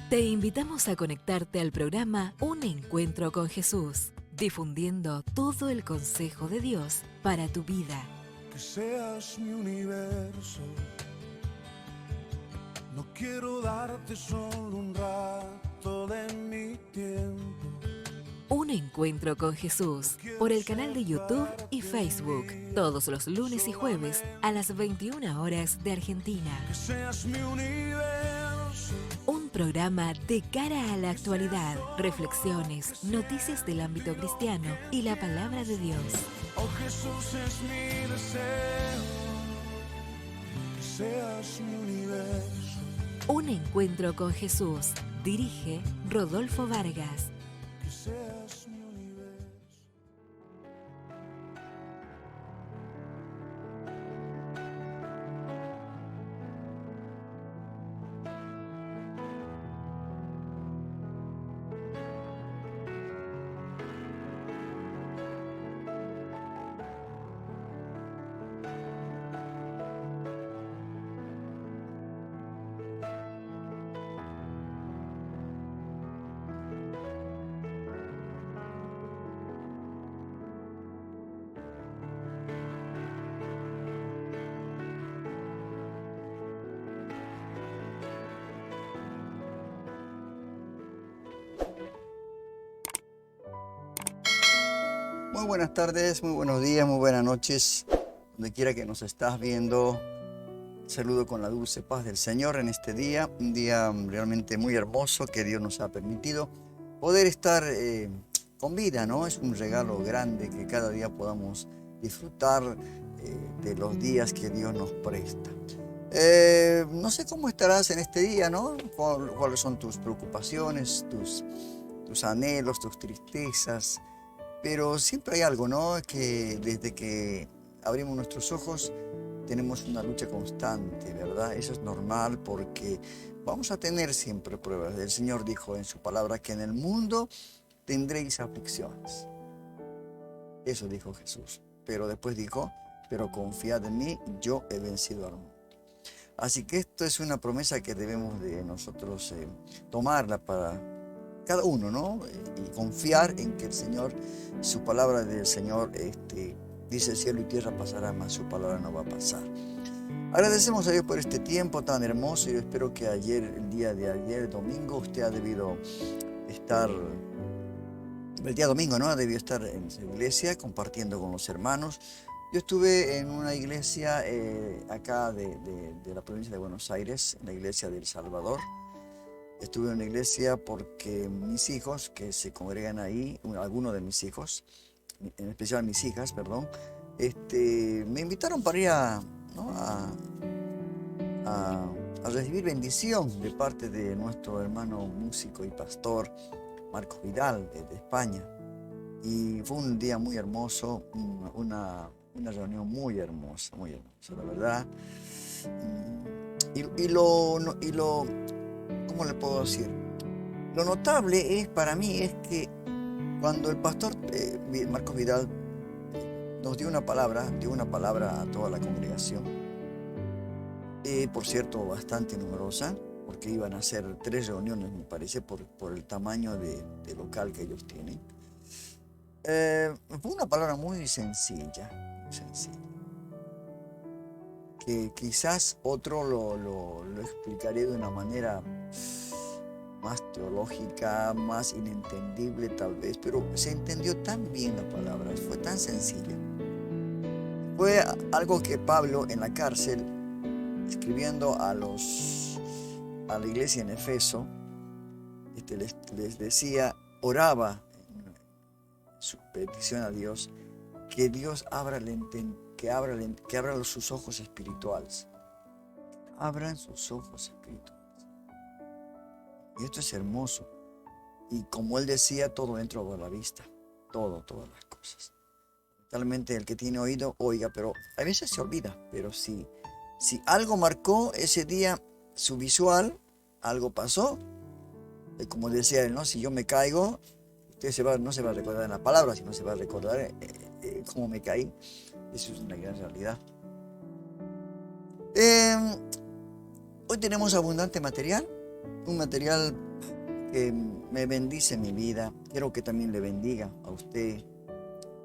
Te invitamos a conectarte al programa Un Encuentro con Jesús, difundiendo todo el consejo de Dios para tu vida. Que seas mi universo, no quiero darte solo un rato de mi tiempo. Un Encuentro con Jesús, por el canal de YouTube y Facebook, todos los lunes y jueves a las 21 horas de Argentina. Que seas mi universo. Un programa de cara a la actualidad, reflexiones, noticias del ámbito cristiano y la palabra de Dios. Oh Jesús, es mi deseo, que seas mi universo. Un Encuentro con Jesús, dirige Rodolfo Vargas. Que seas mi universo. Muy buenas tardes, muy buenos días, muy buenas noches. Donde quiera que nos estás viendo, saludo con la dulce paz del Señor en este día. Un día realmente muy hermoso que Dios nos ha permitido poder estar con vida, ¿no? Es un regalo grande que cada día podamos disfrutar de los días que Dios nos presta. No sé cómo estarás en este día, ¿no? ¿Cuáles son tus preocupaciones, tus anhelos, tus tristezas? Pero siempre hay algo, ¿no? Que desde que abrimos nuestros ojos tenemos una lucha constante, ¿verdad? Eso es normal porque vamos a tener siempre pruebas. El Señor dijo en su palabra que en el mundo tendréis aflicciones. Eso dijo Jesús. Pero después dijo, pero confiad en mí, yo he vencido al mundo. Así que esto es una promesa que debemos de nosotros tomarla para cada uno, ¿no? Y confiar en que el Señor, su palabra del Señor, dice cielo y tierra pasará, mas su palabra no va a pasar. Agradecemos a Dios por este tiempo tan hermoso y yo espero que ayer, el día de ayer, domingo, usted ha debido estar, el día domingo, ¿no? Ha debido estar en su iglesia compartiendo con los hermanos. Yo estuve en una iglesia acá de la provincia de Buenos Aires, en la iglesia de El Salvador. Estuve en una iglesia porque mis hijos, que se congregan ahí, algunos de mis hijos, en especial mis hijas, perdón, me invitaron para ir ¿no? a recibir bendición de parte de nuestro hermano músico y pastor, Marcos Vidal, de España. Y fue un día muy hermoso, una reunión muy hermosa, la verdad. ¿Cómo le puedo decir? Lo notable para mí es que cuando el pastor Marcos Vidal nos dio una palabra a toda la congregación, por cierto bastante numerosa, porque iban a ser 3 reuniones, me parece, por el tamaño de local que ellos tienen. Fue una palabra muy sencilla, que quizás otro lo explicaré de una manera más teológica, más inentendible tal vez, pero se entendió tan bien la palabra, fue tan sencilla. Fue algo que Pablo en la cárcel, escribiendo a la iglesia en Efeso, les decía, oraba en su petición a Dios, que Dios que abra sus ojos espirituales. Abran sus ojos espirituales. Y esto es hermoso. Y como él decía, todo entra por la vista. Todas las cosas. Realmente el que tiene oído, oiga, pero a veces se olvida. Pero si algo marcó ese día su visual, algo pasó, como decía él, ¿no? Si yo me caigo, usted no se va a recordar en la palabra, sino se va a recordar cómo me caí. Eso es una gran realidad. Hoy tenemos abundante material. un material que me bendice mi vida. Quiero que también le bendiga a usted.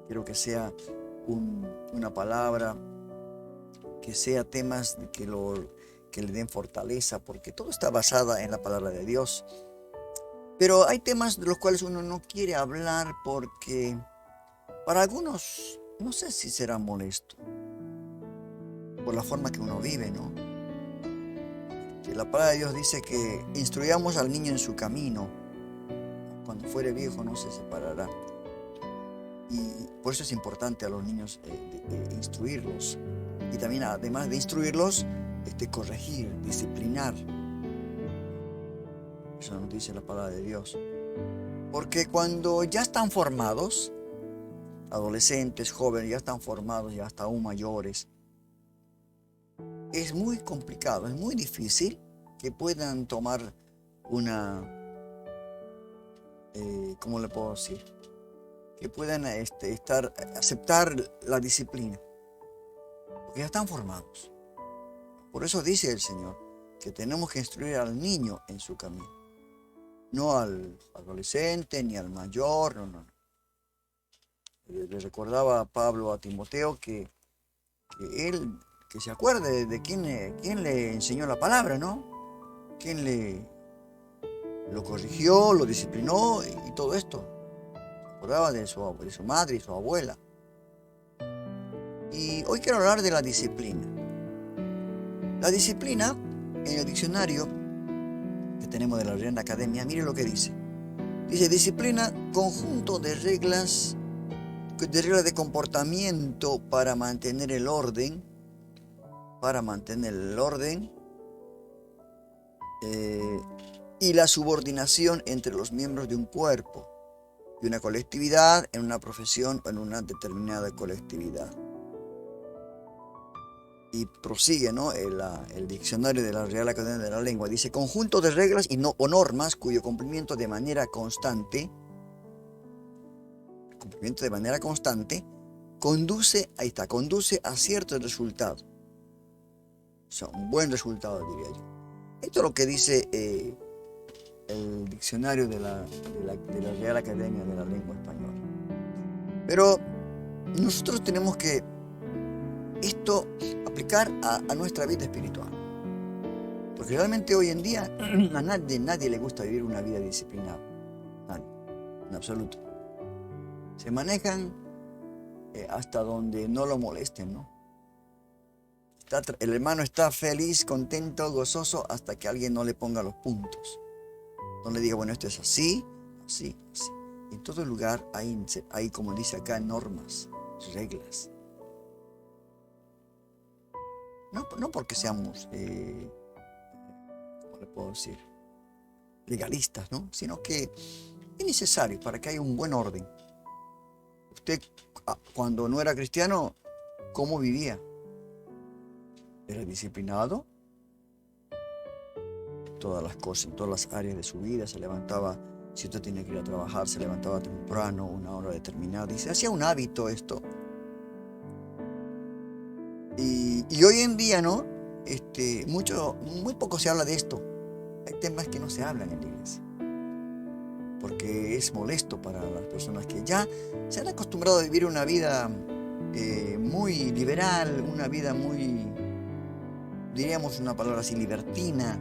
Quiero que sea una palabra, que sea temas que le den fortaleza, porque todo está basado en la palabra de Dios. Pero hay temas de los cuales uno no quiere hablar porque para algunos no sé si será molesto por la forma que uno vive, ¿no? Que la palabra de Dios dice que instruyamos al niño en su camino. Cuando fuere viejo no se separará. Y por eso es importante a los niños instruirlos. Y también, además de instruirlos, corregir, disciplinar. Eso nos dice la palabra de Dios. Porque cuando ya están formados, adolescentes, jóvenes, ya están formados, ya hasta aún mayores, es muy complicado, es muy difícil que puedan tomar ¿cómo le puedo decir? Que puedan aceptar la disciplina, porque ya están formados. Por eso dice el Señor que tenemos que instruir al niño en su camino, no al adolescente ni al mayor, no. Le recordaba a Pablo a Timoteo que él, que se acuerde de quién le enseñó la palabra, ¿no? Quién lo corrigió, lo disciplinó y todo esto. Se acordaba de su madre y su abuela. Y hoy quiero hablar de la disciplina. La disciplina, en el diccionario que tenemos de la Real Academia, mire lo que dice. Dice: disciplina, conjunto de reglas de comportamiento para mantener el orden, y la subordinación entre los miembros de un cuerpo, de una colectividad, en una profesión o en una determinada colectividad. Y prosigue, ¿no? El diccionario de la Real Academia de la Lengua. Dice: conjunto de reglas o normas cuyo cumplimiento de manera constante conduce a ciertos resultados. O sea, un buen resultado, diría yo. Esto es lo que dice el diccionario de la Real Academia de la Lengua Española. Pero nosotros tenemos que aplicar a nuestra vida espiritual. Porque realmente hoy en día a nadie le gusta vivir una vida disciplinada. Nadie, en absoluto. Se manejan hasta donde no lo molesten, ¿no? El hermano está feliz, contento, gozoso, hasta que alguien no le ponga los puntos. No le diga, bueno, esto es así, así, así. En todo lugar hay, como dice acá, normas, reglas. No porque seamos, ¿cómo le puedo decir? Legalistas, ¿no? Sino que es necesario para que haya un buen orden. Usted, cuando no era cristiano, ¿cómo vivía? ¿Era disciplinado? Todas las cosas, en todas las áreas de su vida. Se levantaba, si usted tenía que ir a trabajar, se levantaba temprano, una hora determinada, y se hacía un hábito esto. Y hoy en día, ¿no? Muy poco se habla de esto. Hay temas que no se hablan en la iglesia, porque es molesto para las personas que ya se han acostumbrado a vivir una vida muy liberal, una vida muy, diríamos una palabra así, libertina.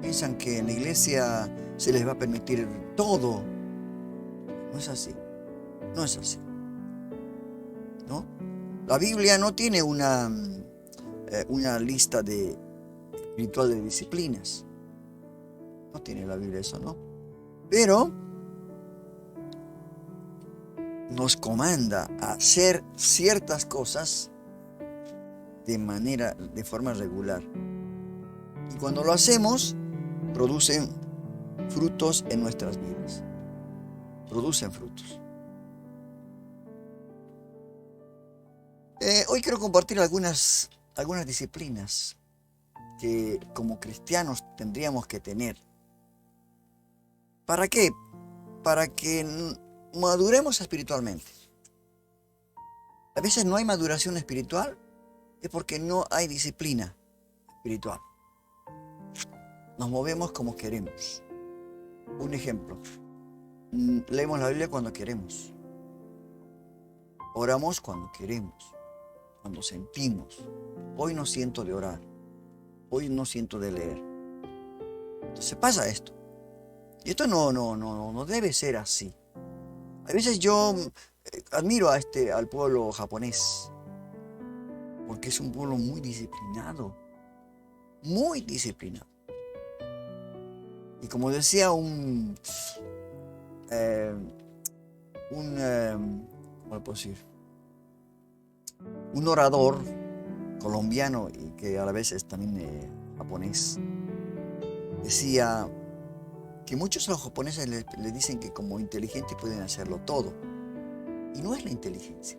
Piensan que en la iglesia se les va a permitir todo. No es así. No es así. ¿No? La Biblia no tiene una lista espiritual de disciplinas. No tiene la Biblia eso, ¿no? Pero nos comanda a hacer ciertas cosas de forma regular. Y cuando lo hacemos, producen frutos en nuestras vidas. Producen frutos. Hoy quiero compartir algunas disciplinas que como cristianos tendríamos que tener. ¿Para qué? Para que maduremos espiritualmente. A veces no hay maduración espiritual, es porque no hay disciplina espiritual. nos movemos como queremos. Un ejemplo, leemos la Biblia cuando queremos. Oramos cuando queremos, cuando sentimos. Hoy no siento de orar, hoy no siento de leer. Entonces pasa esto. Y esto no debe ser así. A veces yo admiro al pueblo japonés, porque es un pueblo muy disciplinado, muy disciplinado. Y como decía ¿cómo le puedo decir? Un orador colombiano y que a la vez es también japonés, decía que muchos a los japoneses le dicen que como inteligentes pueden hacerlo todo. Y no es la inteligencia.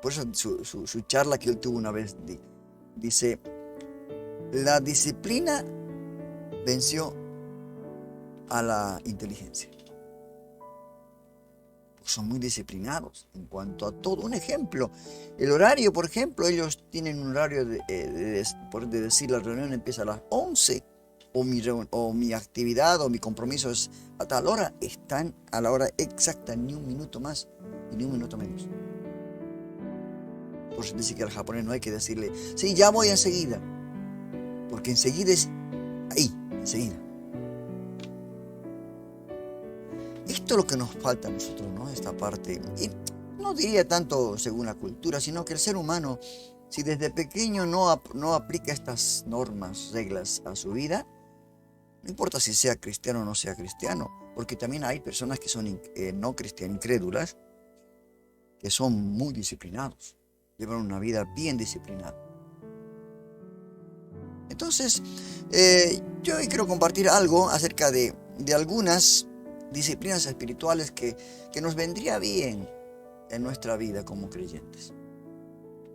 Por eso su charla que él tuvo una vez dice, la disciplina venció a la inteligencia. Son muy disciplinados en cuanto a todo. Un ejemplo, el horario, por ejemplo, ellos tienen un horario de decir la reunión empieza a las 11 o mi actividad o mi compromiso es a tal hora, están a la hora exacta, ni un minuto más y ni un minuto menos. Por eso dice que al japonés no hay que decirle, sí, ya voy enseguida, porque enseguida es ahí, enseguida. Esto es lo que nos falta a nosotros, ¿no? Esta parte, y no diría tanto según la cultura, sino que el ser humano, si desde pequeño no aplica estas normas, reglas a su vida, no importa si sea cristiano o no sea cristiano, porque también hay personas que son no cristianas, incrédulas, que son muy disciplinados, llevan una vida bien disciplinada. Entonces, yo hoy quiero compartir algo acerca de algunas disciplinas espirituales que nos vendría bien en nuestra vida como creyentes.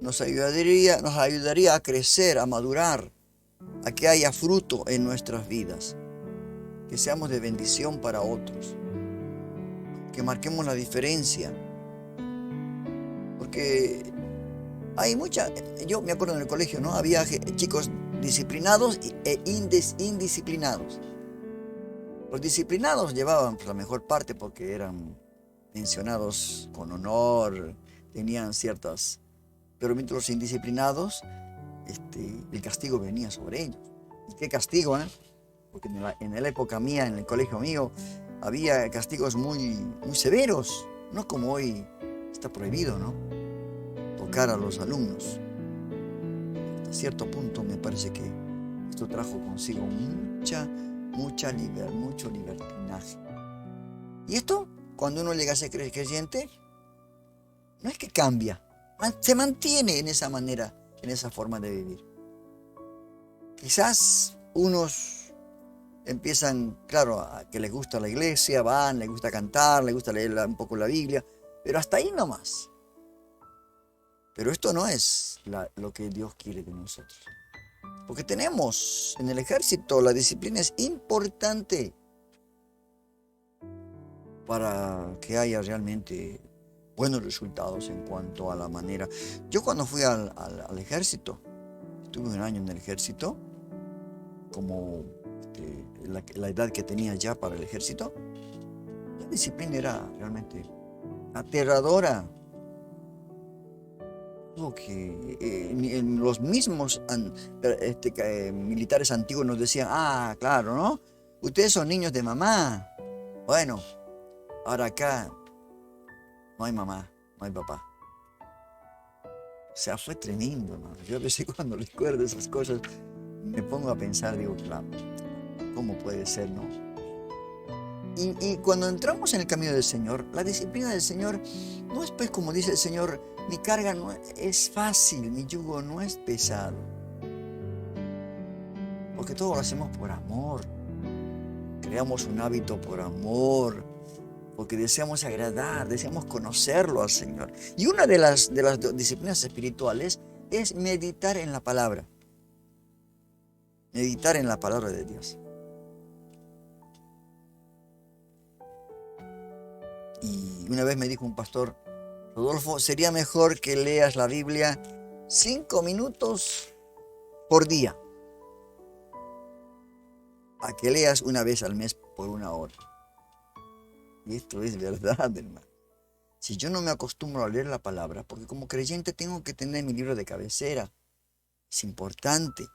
Nos ayudaría a crecer, a madurar, a que haya fruto en nuestras vidas, que seamos de bendición para otros, que marquemos la diferencia, porque hay yo me acuerdo en el colegio, ¿no? Había chicos disciplinados e indisciplinados. Los disciplinados llevaban la mejor parte porque eran mencionados con honor, tenían ciertas... Pero mientras los indisciplinados, el castigo venía sobre ellos. ¿Y qué castigo, eh? Porque en la época mía, en el colegio mío, había castigos muy, muy severos. No como hoy está prohibido, ¿no? Tocar a los alumnos. Hasta cierto punto me parece que esto trajo consigo mucho libertinaje. Y esto, cuando uno llega a ser creyente, no es que cambia, se mantiene en esa manera, en esa forma de vivir. Quizás unos empiezan, claro, a que les gusta la iglesia, van, les gusta cantar, les gusta leer un poco la Biblia, pero hasta ahí nomás. Pero esto no es lo que Dios quiere de nosotros. Porque tenemos en el ejército, la disciplina es importante para que haya realmente buenos resultados en cuanto a la manera. Yo cuando fui al ejército, estuve un año en el ejército, como la edad que tenía ya para el ejército, la disciplina era realmente aterradora. Que los mismos militares antiguos nos decían, claro, ¿no? Ustedes son niños de mamá. Bueno, ahora acá no hay mamá, no hay papá. O sea, fue tremendo, ¿no? Yo a veces cuando recuerdo esas cosas me pongo a pensar, digo, claro, ¿cómo puede ser, no? Y cuando entramos en el camino del Señor, la disciplina del Señor no es pues como dice el Señor, mi carga no es fácil, mi yugo no es pesado. Porque todo lo hacemos por amor. Creamos un hábito por amor, porque deseamos agradar, deseamos conocerlo al Señor. Y una de las disciplinas espirituales es meditar en la palabra. Meditar en la palabra de Dios. Y una vez me dijo un pastor, Rodolfo, sería mejor que leas la Biblia 5 minutos por día. a que leas una vez al mes por 1 hora. Y esto es verdad, hermano. Si yo no me acostumbro a leer la palabra, porque como creyente tengo que tener mi libro de cabecera, es importante.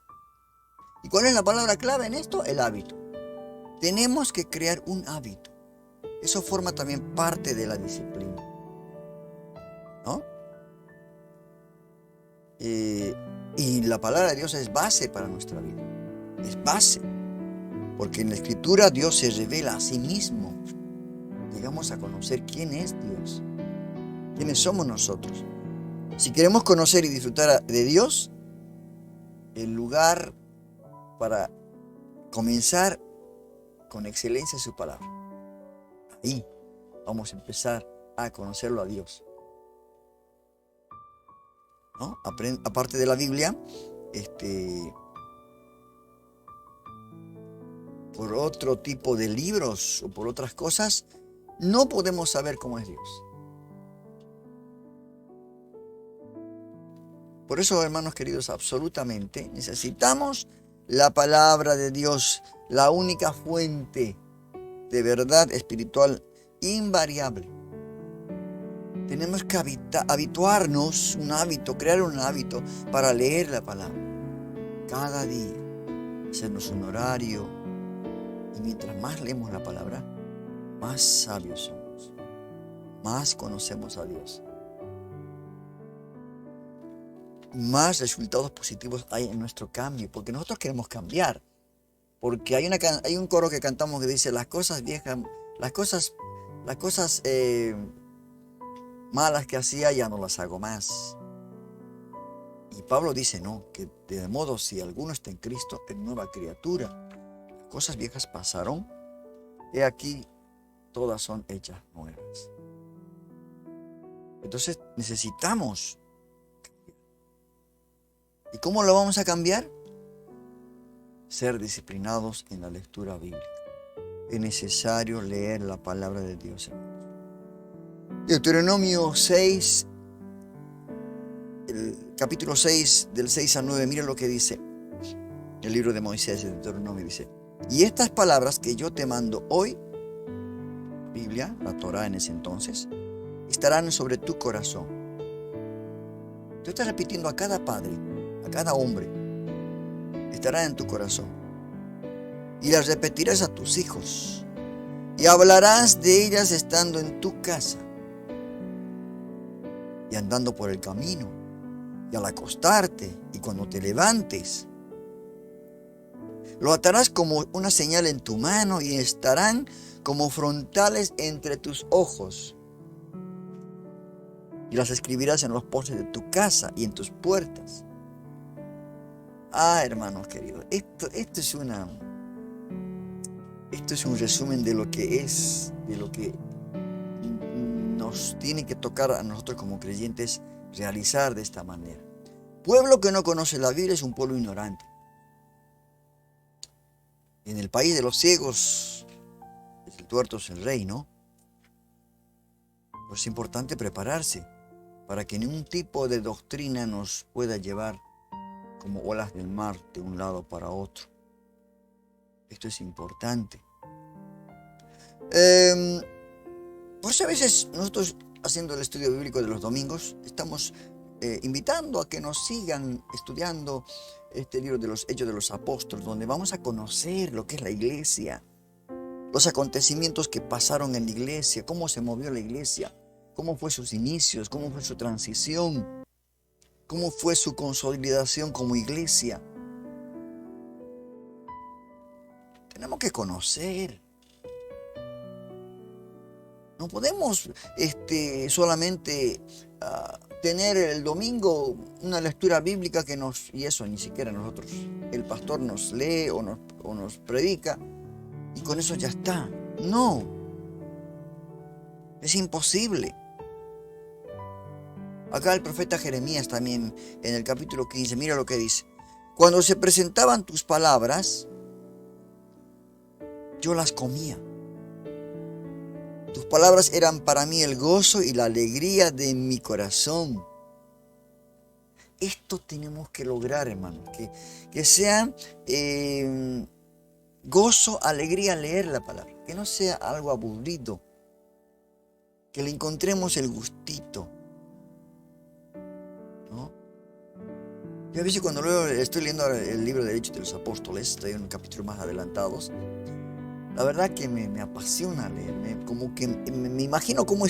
¿Y cuál es la palabra clave en esto? El hábito. Tenemos que crear un hábito. Eso forma también parte de la disciplina, ¿no? Y la palabra de Dios es base para nuestra vida. Es base. Porque en la Escritura Dios se revela a sí mismo. Llegamos a conocer quién es Dios. ¿Quiénes somos nosotros? Si queremos conocer y disfrutar de Dios, el lugar para comenzar con excelencia es su palabra. Ahí vamos a empezar a conocerlo a Dios, ¿no? Aparte de la Biblia, por otro tipo de libros o por otras cosas, no podemos saber cómo es Dios. Por eso, hermanos queridos, absolutamente necesitamos la palabra de Dios, la única fuente de verdad espiritual invariable. Tenemos que habituarnos, un hábito, crear un hábito para leer la palabra cada día, hacernos un horario. Y mientras más leemos la palabra, más sabios somos, más conocemos a Dios, más resultados positivos hay en nuestro cambio, porque nosotros queremos cambiar. Porque hay un coro que cantamos que dice: las cosas viejas, las cosas malas que hacía ya no las hago más. Y Pablo dice, no, que de modo si alguno está en Cristo, es nueva criatura. Las cosas viejas pasaron, he aquí, todas son hechas nuevas. Entonces necesitamos. ¿Y cómo lo vamos a cambiar? Ser disciplinados en la lectura bíblica. Es necesario leer la palabra de Dios, hermanos. Deuteronomio 6, el capítulo 6, del 6 al 9, mira lo que dice el libro de Moisés, el Deuteronomio, dice: y estas palabras que yo te mando hoy, Biblia, la Torá en ese entonces, estarán sobre tu corazón. Tú estás repitiendo a cada padre, a cada hombre, estarán en tu corazón. Y las repetirás a tus hijos. Y hablarás de ellas estando en tu casa. Y andando por el camino. Y al acostarte. Y cuando te levantes. Lo atarás como una señal en tu mano. Y estarán como frontales entre tus ojos. Y las escribirás en los postes de tu casa y en tus puertas. Hermanos queridos, esto es un resumen de lo que nos tiene que tocar a nosotros como creyentes realizar de esta manera. Pueblo que no conoce la Biblia es un pueblo ignorante. En el país de los ciegos, el tuerto es el rey, ¿no? Pues es importante prepararse para que ningún tipo de doctrina nos pueda llevar como olas del mar de un lado para otro. Esto es importante. Por eso a veces nosotros, haciendo el estudio bíblico de los domingos, estamos invitando a que nos sigan estudiando este libro de los Hechos de los Apóstoles, donde vamos a conocer lo que es la iglesia, los acontecimientos que pasaron en la iglesia, cómo se movió la iglesia, cómo fue sus inicios, cómo fue su transición, cómo fue su consolidación como iglesia. Tenemos que conocer. No podemos solamente tener el domingo una lectura bíblica y eso ni siquiera nosotros, el pastor nos lee o nos predica y con eso ya está. No, es imposible. Acá el profeta Jeremías también, en el capítulo 15, mira lo que dice: cuando se presentaban tus palabras, yo las comía. Tus palabras eran para mí el gozo y la alegría de mi corazón. Esto tenemos que lograr, hermanos, que sea gozo, alegría leer la palabra. Que no sea algo aburrido. Que le encontremos el gustito, ¿no? Yo a veces cuando estoy leyendo el libro de Hechos de los Apóstoles, estoy en un capítulo más adelantados, la verdad que me apasiona leer, como que me imagino cómo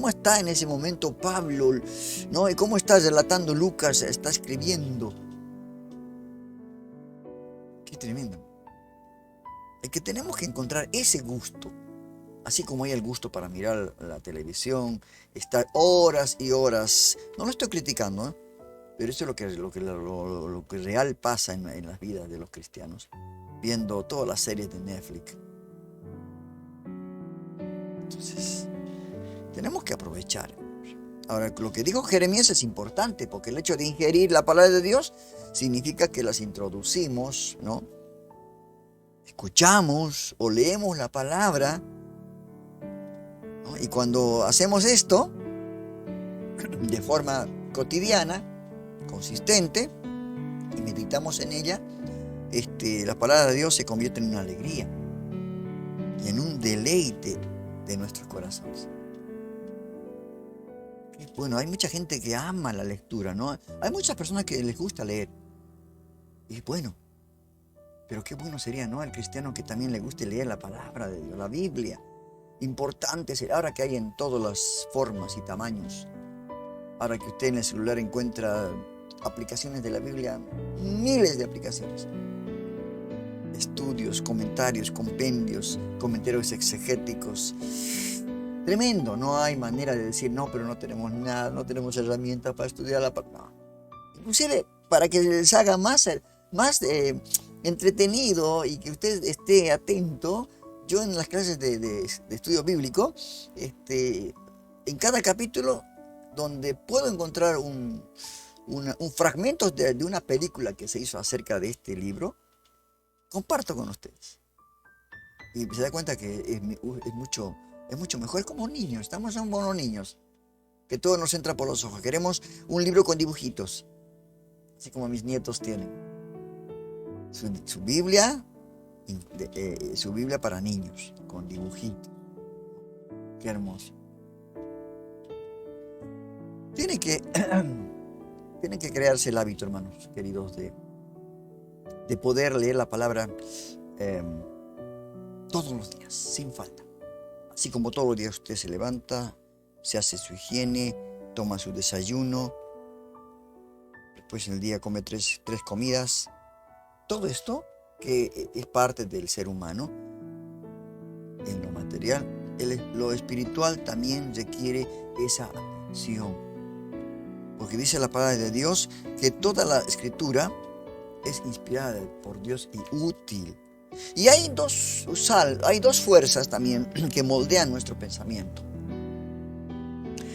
está en ese momento Pablo, ¿no? Y cómo está relatando Lucas, está escribiendo. Qué tremendo. Es que tenemos que encontrar ese gusto, así como hay el gusto para mirar la televisión, estar horas y horas. No lo estoy criticando, ¿eh? Pero eso es lo que real pasa en las vidas de los cristianos, viendo todas las series de Netflix. Entonces, tenemos que aprovechar. Ahora, lo que dijo Jeremías es importante, porque el hecho de ingerir la palabra de Dios significa que las introducimos, ¿no? Escuchamos o leemos la palabra, ¿no? Y cuando hacemos esto de forma cotidiana, consistente, y meditamos en ella, la palabra de Dios se convierte en una alegría y en un deleite de nuestros corazones. Bueno, hay mucha gente que ama la lectura, ¿no? Hay muchas personas que les gusta leer. Y bueno, pero qué bueno sería, ¿no? El cristiano que también le guste leer la palabra de Dios, la Biblia. Importante será, ahora que hay en todas las formas y tamaños. Ahora que usted en el celular encuentra aplicaciones de la Biblia, miles de aplicaciones. Estudios, comentarios, compendios, comentarios exegéticos. Tremendo, no hay manera de decir, no, pero no tenemos nada, no tenemos herramientas para estudiar la palabra. No. Inclusive, para que les haga más entretenido y que usted esté atento, yo en las clases de estudio bíblico, en cada capítulo, donde puedo encontrar un fragmento de una película que se hizo acerca de este libro, comparto con ustedes. Y se da cuenta que es mucho mejor. Es como niños, estamos como unos niños, que todo nos entra por los ojos. Queremos un libro con dibujitos, así como mis nietos tienen. Su Biblia, su Biblia para niños, con dibujitos. Qué hermoso. Tiene que crearse el hábito, hermanos queridos, de poder leer la palabra todos los días, sin falta. Así como todos los días usted se levanta, se hace su higiene, toma su desayuno, después en el día come tres comidas. Todo esto que es parte del ser humano en lo material, lo espiritual también requiere esa atención. Porque dice la palabra de Dios que toda la escritura es inspirada por Dios y útil. Y hay dos fuerzas también que moldean nuestro pensamiento.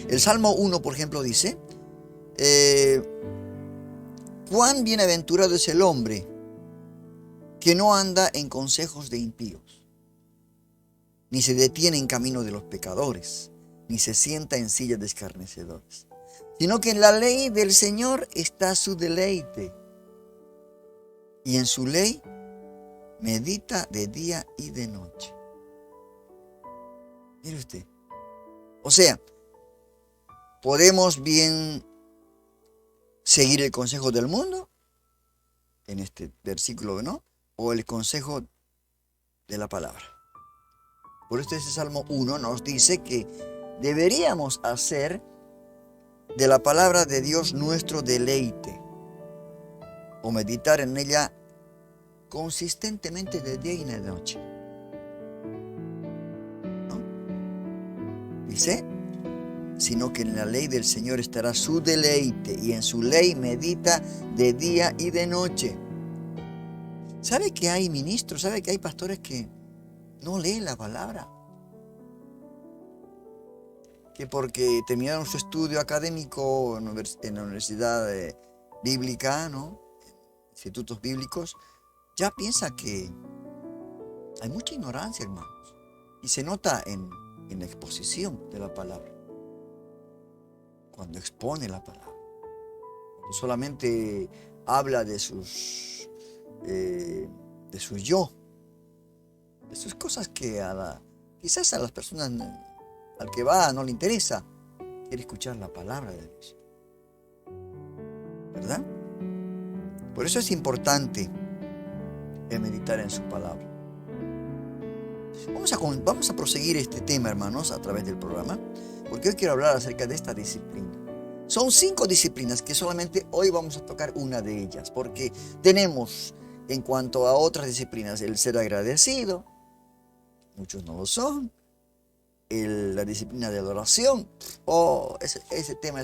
El Salmo 1, por ejemplo, dice, cuán bienaventurado es el hombre que no anda en consejos de impíos, ni se detiene en camino de los pecadores, ni se sienta en sillas de escarnecedores, sino que en la ley del Señor está su deleite, y en su ley medita de día y de noche. Mire usted. O sea, podemos bien seguir el consejo del mundo, en este versículo, ¿no? O el consejo de la palabra. Por esto ese Salmo 1 nos dice que deberíamos hacer de la palabra de Dios nuestro deleite, o meditar en ella consistentemente de día y de noche. ¿No? Dice, sino que en la ley del Señor estará su deleite, y en su ley medita de día y de noche. ¿Sabe que hay ministros, sabe que hay pastores que no leen la palabra? Que porque terminaron su estudio académico en la universidad bíblica, ¿no? Institutos bíblicos, ya piensa que hay mucha ignorancia, hermanos. Y se nota en la exposición de la palabra. Cuando expone la palabra. Cuando solamente habla de su yo. Eso es cosas que quizás a las personas, al que va, no le interesa. Quiere escuchar la palabra de Dios. ¿Verdad? Por eso es importante meditar en su palabra. Vamos a proseguir este tema, hermanos, a través del programa, porque hoy quiero hablar acerca de esta disciplina. Son 5 disciplinas que solamente hoy vamos a tocar una de ellas, porque tenemos, en cuanto a otras disciplinas, el ser agradecido, muchos no lo son, la disciplina de adoración, ese tema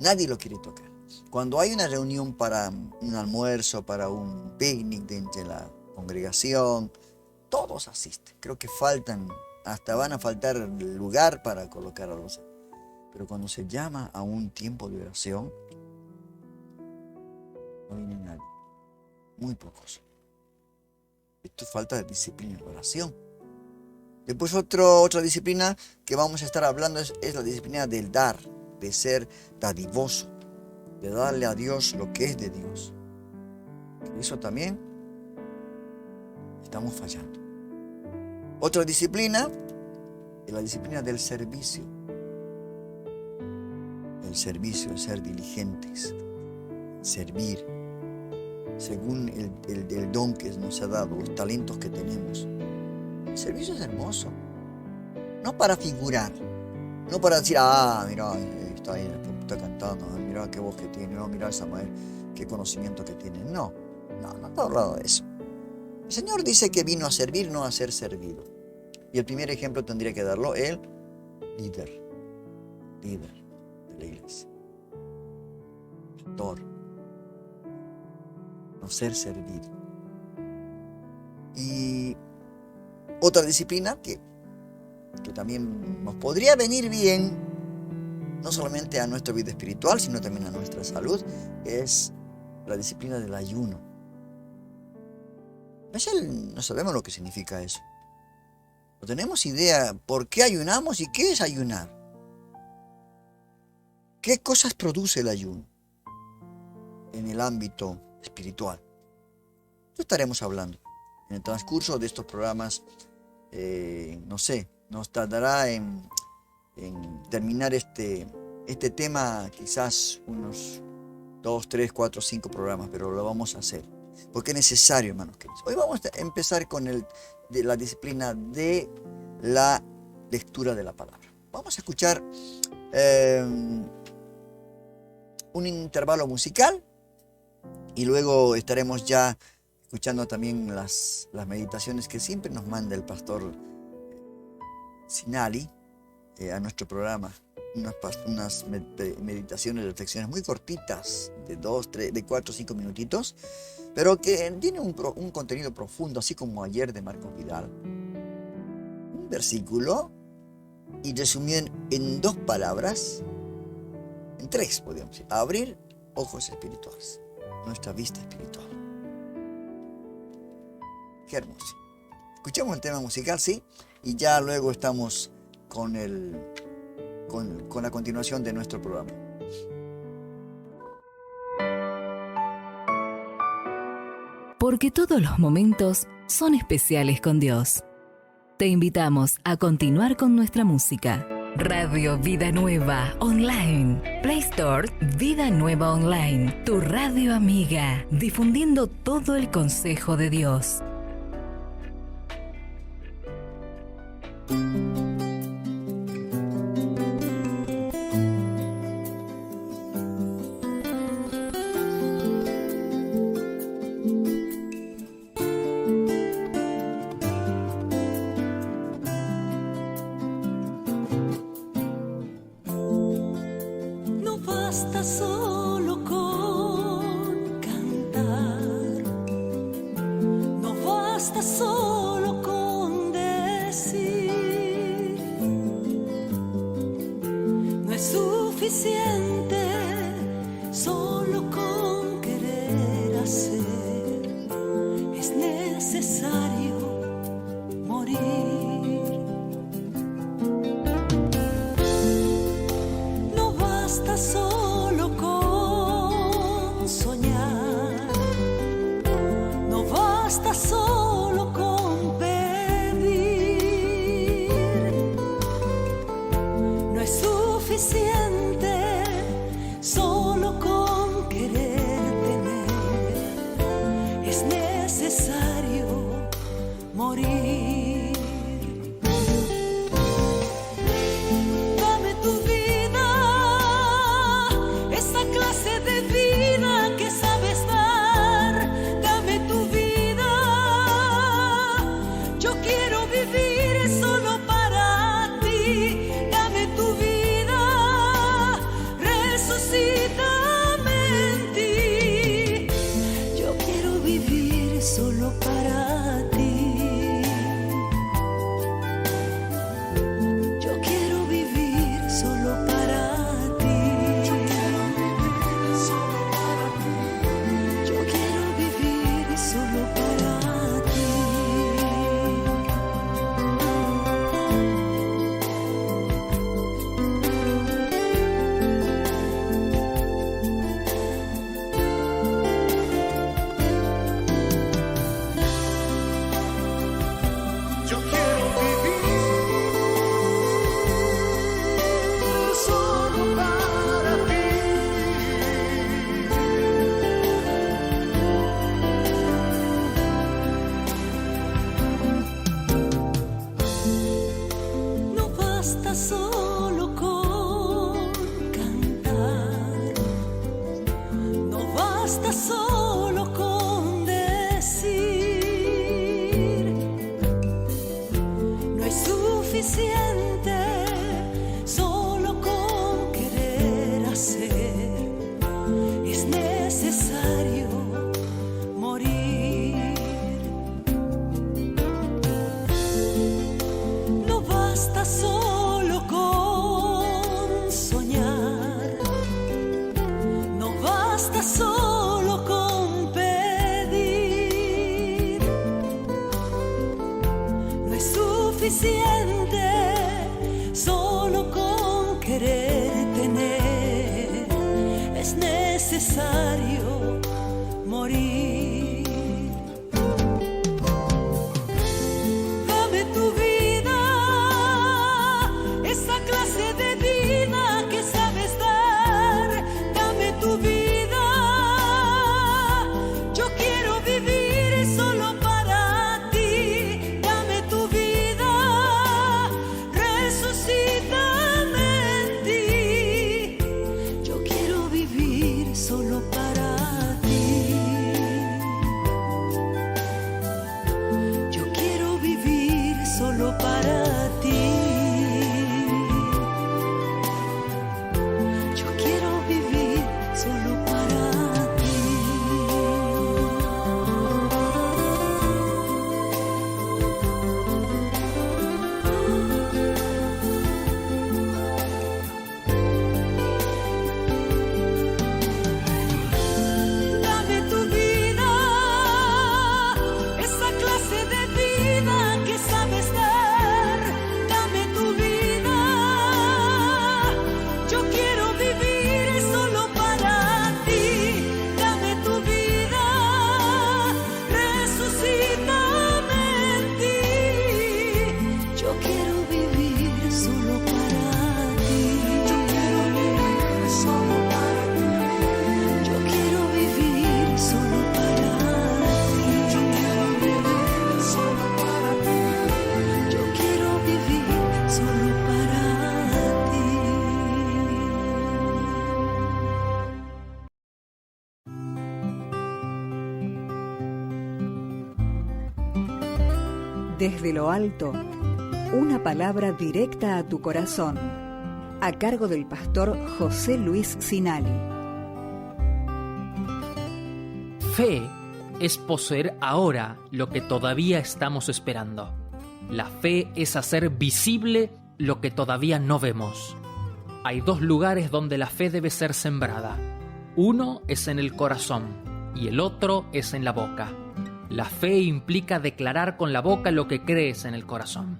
nadie lo quiere tocar. Cuando hay una reunión para un almuerzo, para un picnic de la congregación, todos asisten. Creo que hasta van a faltar lugar para colocar a los. Pero cuando se llama a un tiempo de oración, no viene nadie. Muy pocos. Esto es falta de disciplina de oración. Después otra disciplina que vamos a estar hablando es la disciplina del dar, de ser dadivoso, de darle a Dios lo que es de Dios. Eso también estamos fallando. Otra disciplina es la disciplina del servicio. El servicio, el ser diligentes, servir, según el don que nos ha dado, los talentos que tenemos. El servicio es hermoso, no para figurar, no para decir, mira, está ahí en el púlpito, está cantando, mira qué voz que tiene, no, mira esa mujer, qué conocimiento que tiene. No está hablando de eso. El Señor dice que vino a servir, no a ser servido. Y el primer ejemplo tendría que darlo el líder de la iglesia. Pastor. No ser servido. Y otra disciplina que también nos podría venir bien, no solamente a nuestra vida espiritual, sino también a nuestra salud, es la disciplina del ayuno. A veces no sabemos lo que significa eso. No tenemos idea por qué ayunamos y qué es ayunar. ¿Qué cosas produce el ayuno en el ámbito espiritual? Esto estaremos hablando en el transcurso de estos programas. Nos tardará en terminar este tema quizás unos 2, 3, 4, 5 programas, pero lo vamos a hacer. Porque es necesario, hermanos queridos. Hoy vamos a empezar con la disciplina de la lectura de la palabra. Vamos a escuchar un intervalo musical y luego estaremos ya escuchando también las meditaciones que siempre nos manda el pastor Sinali a nuestro programa. Unas meditaciones, reflexiones muy cortitas, de 2, 3, de 4, 5 minutitos, pero que tiene un contenido profundo, así como ayer de Marcos Vidal. Un versículo y resumido en 2 palabras, en 3 podríamos decir: abrir ojos espirituales, nuestra vista espiritual. Qué hermoso. Escuchemos el tema musical, ¿sí? Y ya luego estamos con la continuación de nuestro programa. Porque todos los momentos son especiales con Dios. Te invitamos a continuar con nuestra música. Radio Vida Nueva Online. Play Store Vida Nueva Online. Tu radio amiga. Difundiendo todo el consejo de Dios. Basta solo con ver. es necesario morir. Dame tu vida, esa clase de vida que sabes dar. Dame tu vida, yo quiero vivir solo para ti. Dame tu vida, resucítame en ti. Yo quiero vivir solo para ti. Yo quiero vivir solo para ti. Yo quiero vivir solo para ti. Yo quiero vivir solo para ti. Yo quiero vivir solo para ti. No basta solo con cantar, no basta solo con decir, no es suficiente solo con querer hacer, es necesario morir. No basta solo con soñar, no basta solo con pedir, no es suficiente solo con querer tener, es necesario morir. Dame tu vida, esa clase de vida que sabes dar. Dame tu vida, yo quiero vivir solo para ti. Dame tu vida, resucítame en ti. Yo quiero vivir solo para ti. Yo quiero vivir solo para ti. Yo quiero vivir solo para ti. Dame tu vida, esa clase de vida que sabes dar. Dame tu vida, yo quiero vivir solo para ti. Dame tu vida, resucítame en ti. Yo quiero vivir solo para ti. Yo quiero vivir solo para ti. Yo quiero vivir solo para ti. Yo quiero vivir solo para ti. Yo quiero vivir solo para ti. Desde lo alto, una palabra directa a tu corazón, a cargo del pastor José Luis Sinali. Fe es poseer ahora lo que todavía estamos esperando. La fe es hacer visible lo que todavía no vemos. Hay dos lugares donde la fe debe ser sembrada. Uno es en el corazón y el otro es en la boca. La fe implica declarar con la boca lo que crees en el corazón.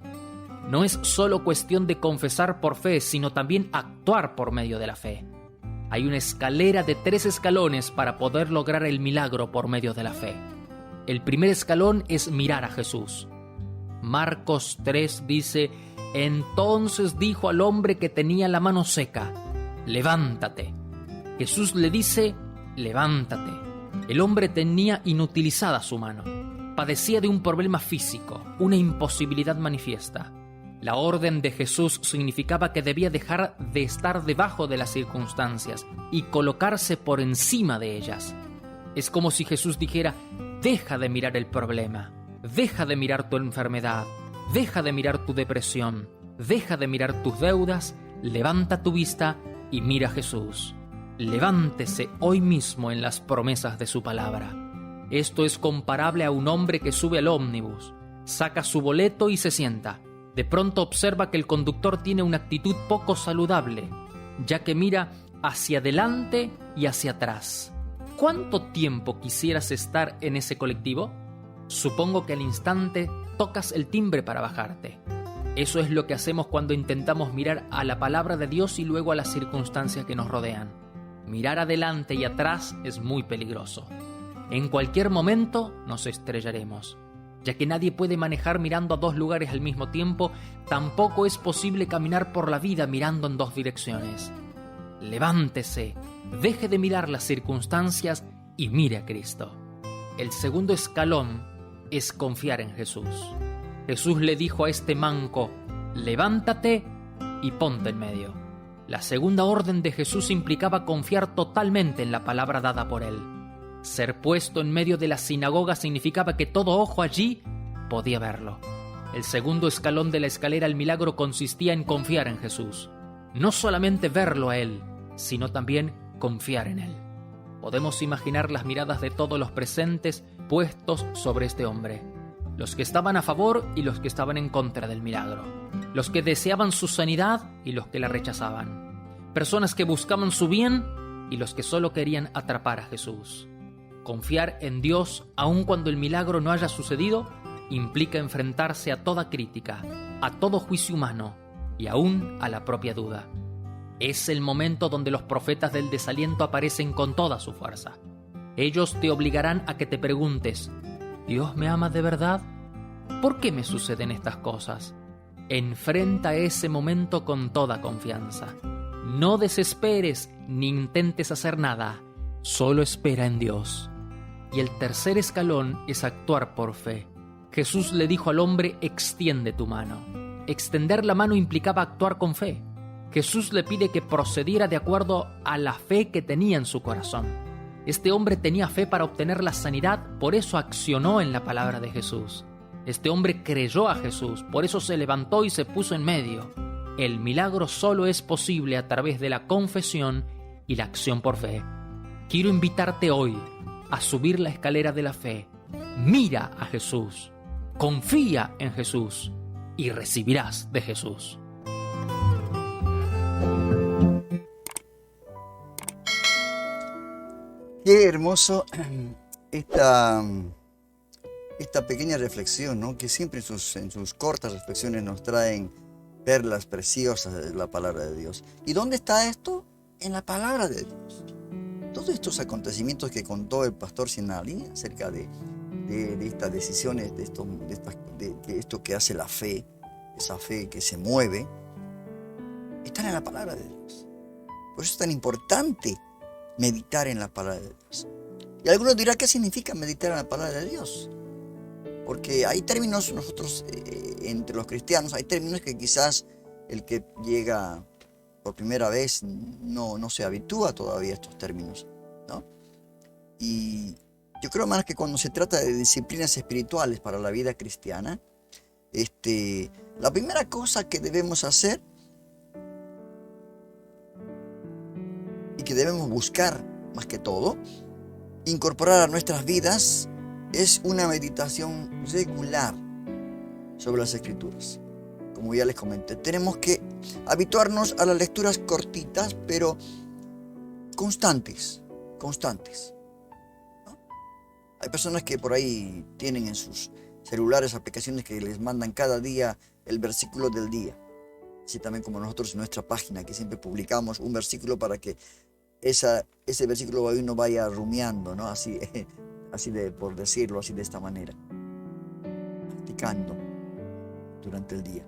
No es solo cuestión de confesar por fe, sino también actuar por medio de la fe. Hay una escalera de 3 escalones para poder lograr el milagro por medio de la fe. El primer escalón es mirar a Jesús. Marcos 3 dice: entonces dijo al hombre que tenía la mano seca: levántate. Jesús le dice: levántate, El hombre tenía inutilizada su mano. Padecía de un problema físico, una imposibilidad manifiesta. La orden de Jesús significaba que debía dejar de estar debajo de las circunstancias y colocarse por encima de ellas. Es como si Jesús dijera: deja de mirar el problema, deja de mirar tu enfermedad, deja de mirar tu depresión, deja de mirar tus deudas, levanta tu vista y mira a Jesús. Levántese hoy mismo en las promesas de su palabra. Esto es comparable a un hombre que sube al ómnibus, saca su boleto y se sienta. De pronto observa que el conductor tiene una actitud poco saludable, ya que mira hacia adelante y hacia atrás. ¿Cuánto tiempo quisieras estar en ese colectivo? Supongo que al instante tocas el timbre para bajarte. Eso es lo que hacemos cuando intentamos mirar a la palabra de Dios y luego a las circunstancias que nos rodean. Mirar adelante y atrás es muy peligroso. En cualquier momento nos estrellaremos. Ya que nadie puede manejar mirando a dos lugares al mismo tiempo, tampoco es posible caminar por la vida mirando en dos direcciones. Levántese, deje de mirar las circunstancias y mire a Cristo. El segundo escalón es confiar en Jesús. Jesús le dijo a este manco: levántate y ponte en medio. La segunda orden de Jesús implicaba confiar totalmente en la palabra dada por él. Ser puesto en medio de la sinagoga significaba que todo ojo allí podía verlo. El segundo escalón de la escalera al milagro consistía en confiar en Jesús. No solamente verlo a él, sino también confiar en él. Podemos imaginar las miradas de todos los presentes puestos sobre este hombre. Los que estaban a favor y los que estaban en contra del milagro. Los que deseaban su sanidad y los que la rechazaban. Personas que buscaban su bien y los que solo querían atrapar a Jesús. Confiar en Dios, aun cuando el milagro no haya sucedido, implica enfrentarse a toda crítica, a todo juicio humano y aún a la propia duda. Es el momento donde los profetas del desaliento aparecen con toda su fuerza. Ellos te obligarán a que te preguntes: ¿Dios me ama de verdad? ¿Por qué me suceden estas cosas? Enfrenta ese momento con toda confianza. No desesperes ni intentes hacer nada, solo espera en Dios. Y el tercer escalón es actuar por fe. Jesús le dijo al hombre: extiende tu mano. Extender la mano implicaba actuar con fe. Jesús le pide que procediera de acuerdo a la fe que tenía en su corazón. Este hombre tenía fe para obtener la sanidad, por eso accionó en la palabra de Jesús. Este hombre creyó a Jesús, por eso se levantó y se puso en medio. El milagro solo es posible a través de la confesión y la acción por fe. Quiero invitarte hoy a subir la escalera de la fe. Mira a Jesús, confía en Jesús y recibirás de Jesús. Qué hermoso esta pequeña reflexión, ¿no? Que siempre en sus cortas reflexiones nos traen perlas preciosas de la palabra de Dios. ¿Y dónde está esto? En la palabra de Dios. Todos estos acontecimientos que contó el pastor Sinali acerca de estas decisiones, de esto que hace la fe, esa fe que se mueve, están en la palabra de Dios. Por eso es tan importante meditar en la palabra de Dios. Y algunos dirán: ¿qué significa meditar en la palabra de Dios? Porque hay términos, nosotros entre los cristianos, hay términos que quizás el que llega por primera vez no se habitúa todavía a estos términos, ¿no? Y yo creo, hermanos, que cuando se trata de disciplinas espirituales para la vida cristiana, la primera cosa que debemos hacer y que debemos buscar más que todo, incorporar a nuestras vidas, es una meditación regular sobre las Escrituras. Como ya les comenté, tenemos que habituarnos a las lecturas cortitas, pero constantes. ¿No? Hay personas que por ahí tienen en sus celulares aplicaciones que les mandan cada día el versículo del día. Así también como nosotros en nuestra página, que siempre publicamos un versículo para que ese versículo uno vaya rumiando, ¿no? Así por decirlo así, de esta manera, practicando durante el día.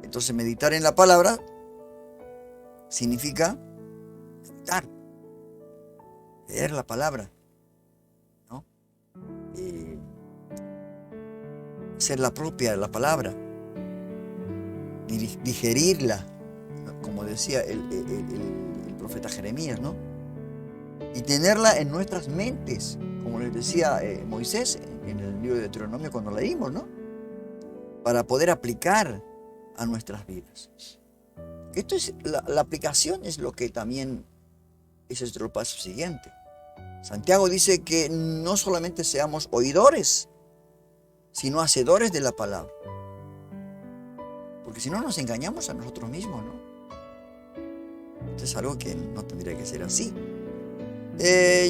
Entonces, meditar en la palabra significa leer la palabra, ¿no? Hacer la propia la palabra, digerirla, como decía el profeta Jeremías, ¿no? Y tenerla en nuestras mentes, como les decía Moisés en el libro de Deuteronomio cuando leímos, ¿no? Para poder aplicar a nuestras vidas. Esto es, la aplicación es lo que también es el paso siguiente. Santiago dice que no solamente seamos oidores, sino hacedores de la palabra. Porque si no nos engañamos a nosotros mismos, ¿no? Esto es algo que no tendría que ser así.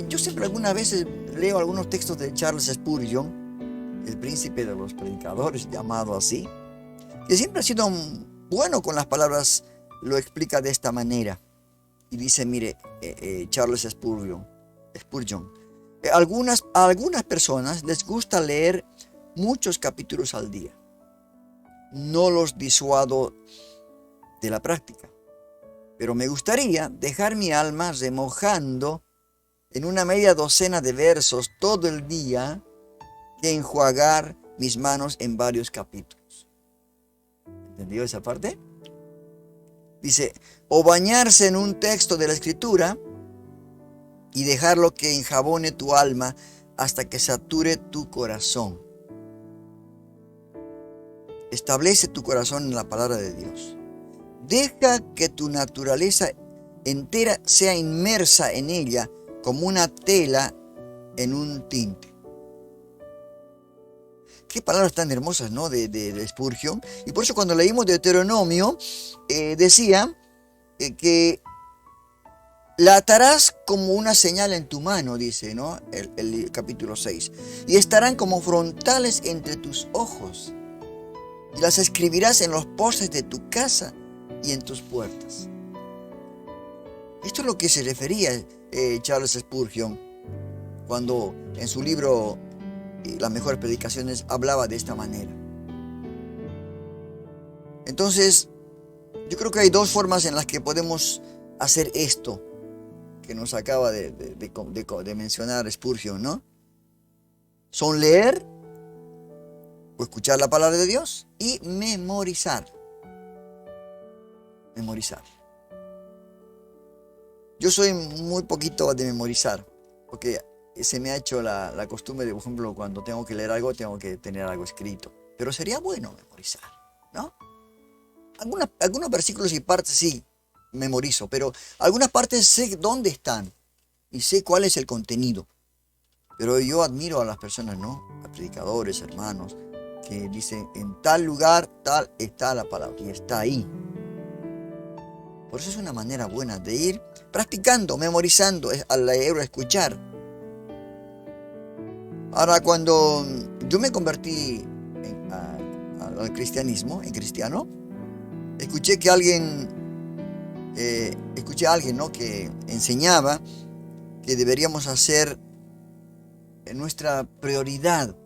Yo siempre algunas veces leo algunos textos de Charles Spurgeon, el príncipe de los predicadores, llamado así, que siempre ha sido bueno con las palabras, lo explica de esta manera. Y dice, mire, Charles Spurgeon, a algunas personas les gusta leer muchos capítulos al día. No los disuado de la práctica, pero me gustaría dejar mi alma remojando en una media docena de versos todo el día que enjuagar mis manos en varios capítulos. ¿Entendió esa parte? Dice, o bañarse en un texto de la Escritura y dejarlo que enjabone tu alma hasta que sature tu corazón. Establece tu corazón en la palabra de Dios. Deja que tu naturaleza entera sea inmersa en ella como una tela en un tinte. Qué palabras tan hermosas, ¿no? De Spurgeon. Y por eso cuando leímos Deuteronomio, decía que la atarás como una señal en tu mano, dice, ¿no? El capítulo 6. Y estarán como frontales entre tus ojos. Y las escribirás en los postes de tu casa y en tus puertas. Esto es lo que se refería Charles Spurgeon cuando en su libro Las mejores predicaciones hablaba de esta manera. Entonces, yo creo que hay dos formas en las que podemos hacer esto que nos acaba de mencionar Spurgeon, ¿no? Son leer o escuchar la palabra de Dios y memorizar. Memorizar. Yo soy muy poquito de memorizar, porque se me ha hecho la costumbre de, por ejemplo, cuando tengo que leer algo, tengo que tener algo escrito. Pero sería bueno memorizar, ¿no? Algunos versículos y partes sí memorizo, pero algunas partes sé dónde están y sé cuál es el contenido. Pero yo admiro a las personas, ¿no? A predicadores, hermanos, que dicen, en tal lugar, tal está la palabra, y está ahí. Por eso es una manera buena de ir practicando, memorizando, al leer o a escuchar. Ahora, cuando yo me convertí al cristianismo, en cristiano, escuché a alguien, ¿no? Que enseñaba que deberíamos hacer nuestra prioridad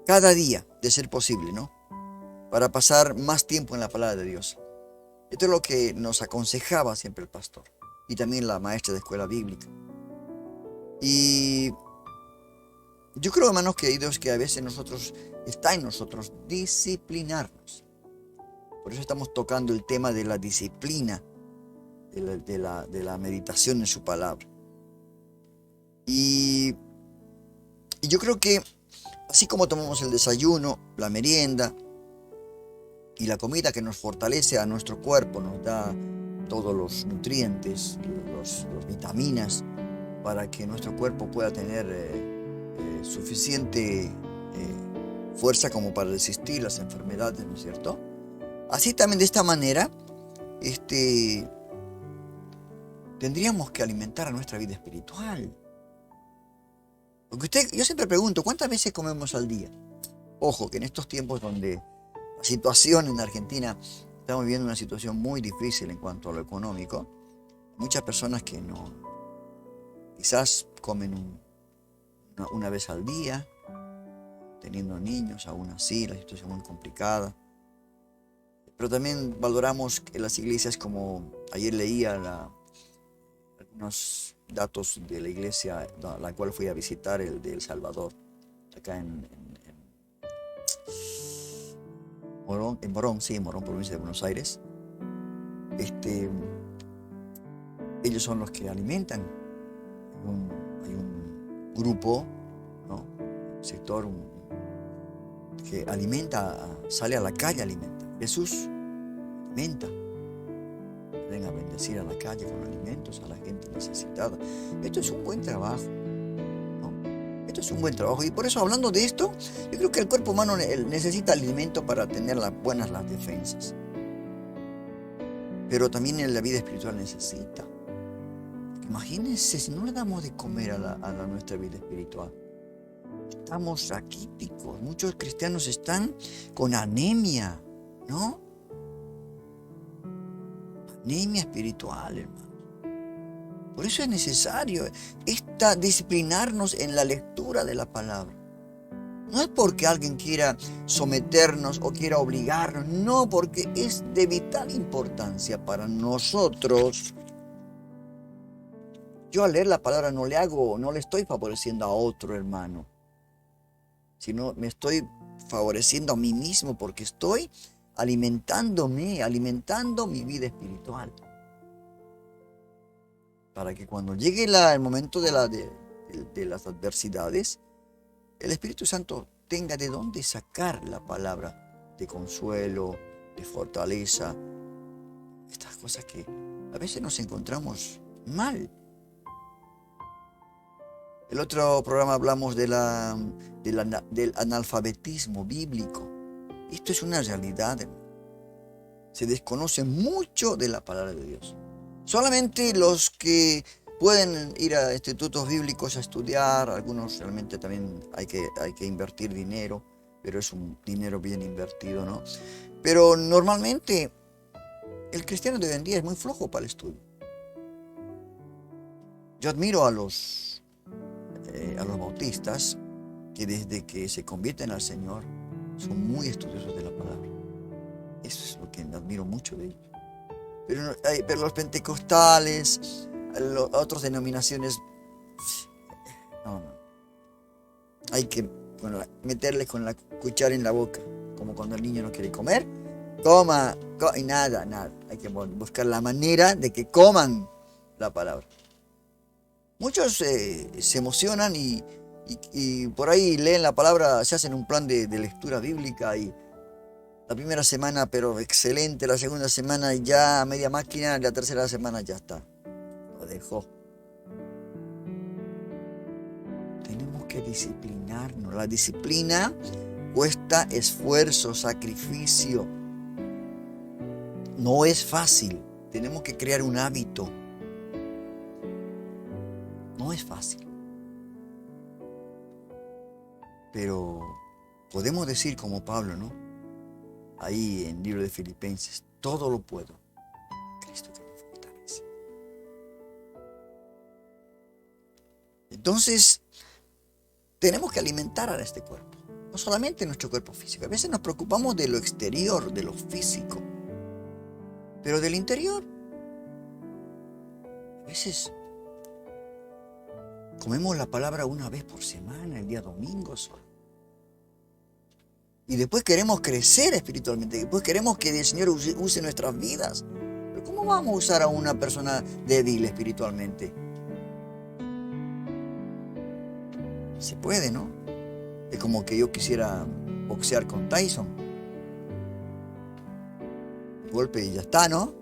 cada día, de ser posible, ¿no? Para pasar más tiempo en la palabra de Dios. Esto es lo que nos aconsejaba siempre el pastor y también la maestra de escuela bíblica. Y yo creo, hermanos queridos, que a veces está en nosotros disciplinarnos. Por eso estamos tocando el tema de la disciplina, de la meditación en su palabra. Y yo creo que así como tomamos el desayuno, la merienda y la comida que nos fortalece a nuestro cuerpo, nos da todos los nutrientes, las vitaminas, para que nuestro cuerpo pueda tener suficiente fuerza como para resistir las enfermedades, ¿no es cierto? Así también de esta manera, tendríamos que alimentar a nuestra vida espiritual. Porque yo siempre pregunto, ¿cuántas veces comemos al día? Ojo, que en estos tiempos donde la situación en Argentina, estamos viviendo una situación muy difícil en cuanto a lo económico, muchas personas que no, quizás comen una vez al día, teniendo niños, aún así, la situación es muy complicada. Pero también valoramos que las iglesias, como ayer leía algunos datos de la iglesia a la cual fui a visitar, el de El Salvador, acá en Morón, Morón, provincia de Buenos Aires. Ellos son los que alimentan. Hay un grupo, ¿no? Un sector que alimenta, sale a la calle a alimentar. Jesús alimenta. Ven a bendecir a la calle con alimentos a la gente necesitada. Esto es un buen trabajo, ¿no? Esto es un buen trabajo. Y por eso, hablando de esto, yo creo que el cuerpo humano necesita alimento para tener buenas las defensas. Pero también en la vida espiritual necesita. Imagínense si no le damos de comer a nuestra vida espiritual. Estamos raquíticos. Muchos cristianos están con anemia, ¿no? Anemia espiritual, hermano. Por eso es necesario disciplinarnos en la lectura de la palabra. No es porque alguien quiera someternos o quiera obligarnos, no, porque es de vital importancia para nosotros. Yo al leer la palabra no le estoy favoreciendo a otro hermano, sino me estoy favoreciendo a mí mismo porque estoy alimentando mi vida espiritual. Para que cuando llegue el momento de las adversidades, el Espíritu Santo tenga de dónde sacar la palabra de consuelo, de fortaleza. Estas cosas que a veces nos encontramos mal. El otro programa hablamos del analfabetismo bíblico. Esto es una realidad. Se desconoce mucho de la palabra de Dios. Solamente los que pueden ir a institutos bíblicos a estudiar, algunos realmente también hay que invertir dinero, pero es un dinero bien invertido, ¿no? Pero normalmente el cristiano de hoy en día es muy flojo para el estudio. Yo admiro a los bautistas que desde que se convierten al Señor son muy estudiosos de la palabra. Eso es lo que admiro mucho de ellos. Pero los pentecostales, otras denominaciones, no. Hay que meterles con la cuchara en la boca, como cuando el niño no quiere comer, y nada. Hay que buscar la manera de que coman la palabra. Muchos se emocionan y por ahí leen la palabra, se hacen un plan de lectura bíblica y la primera semana, pero excelente, la segunda semana ya a media máquina, la tercera semana ya está. Lo dejó. Tenemos que disciplinarnos. La disciplina cuesta esfuerzo, sacrificio. No es fácil. Tenemos que crear un hábito. No es fácil. Pero podemos decir como Pablo, ¿no? Ahí en el libro de Filipenses, todo lo puedo. Cristo que me fortalece. Entonces, tenemos que alimentar a este cuerpo. No solamente nuestro cuerpo físico. A veces nos preocupamos de lo exterior, de lo físico. Pero del interior. A veces comemos la palabra una vez por semana, el día domingo solo. Y después queremos crecer espiritualmente. Después queremos que el Señor use nuestras vidas. Pero ¿cómo vamos a usar a una persona débil espiritualmente? Se puede, ¿no? Es como que yo quisiera boxear con Tyson. Golpe y ya está, ¿no?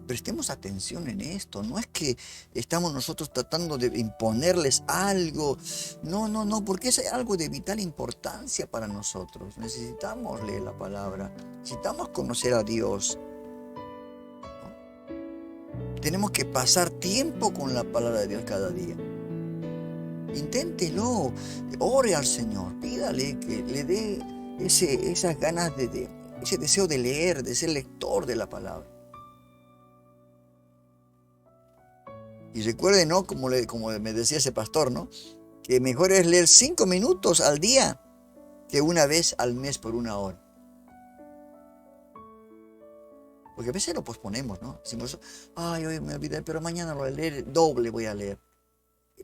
Prestemos atención en esto. No es que estamos nosotros tratando de imponerles algo. No, porque es algo de vital importancia para nosotros. Necesitamos leer la palabra. Necesitamos conocer a Dios. Tenemos que pasar tiempo con la palabra de Dios cada día. Inténtelo. Ore al Señor. Pídale que le dé esas ganas ese deseo de leer, de ser lector de la palabra. Y recuerden, ¿no? Como me decía ese pastor, ¿no? Que mejor es leer 5 minutos al día que una vez al mes por 1 hora. Porque a veces lo posponemos, ¿no? Decimos, ay, hoy me olvidé, pero mañana lo voy a leer, doble voy a leer.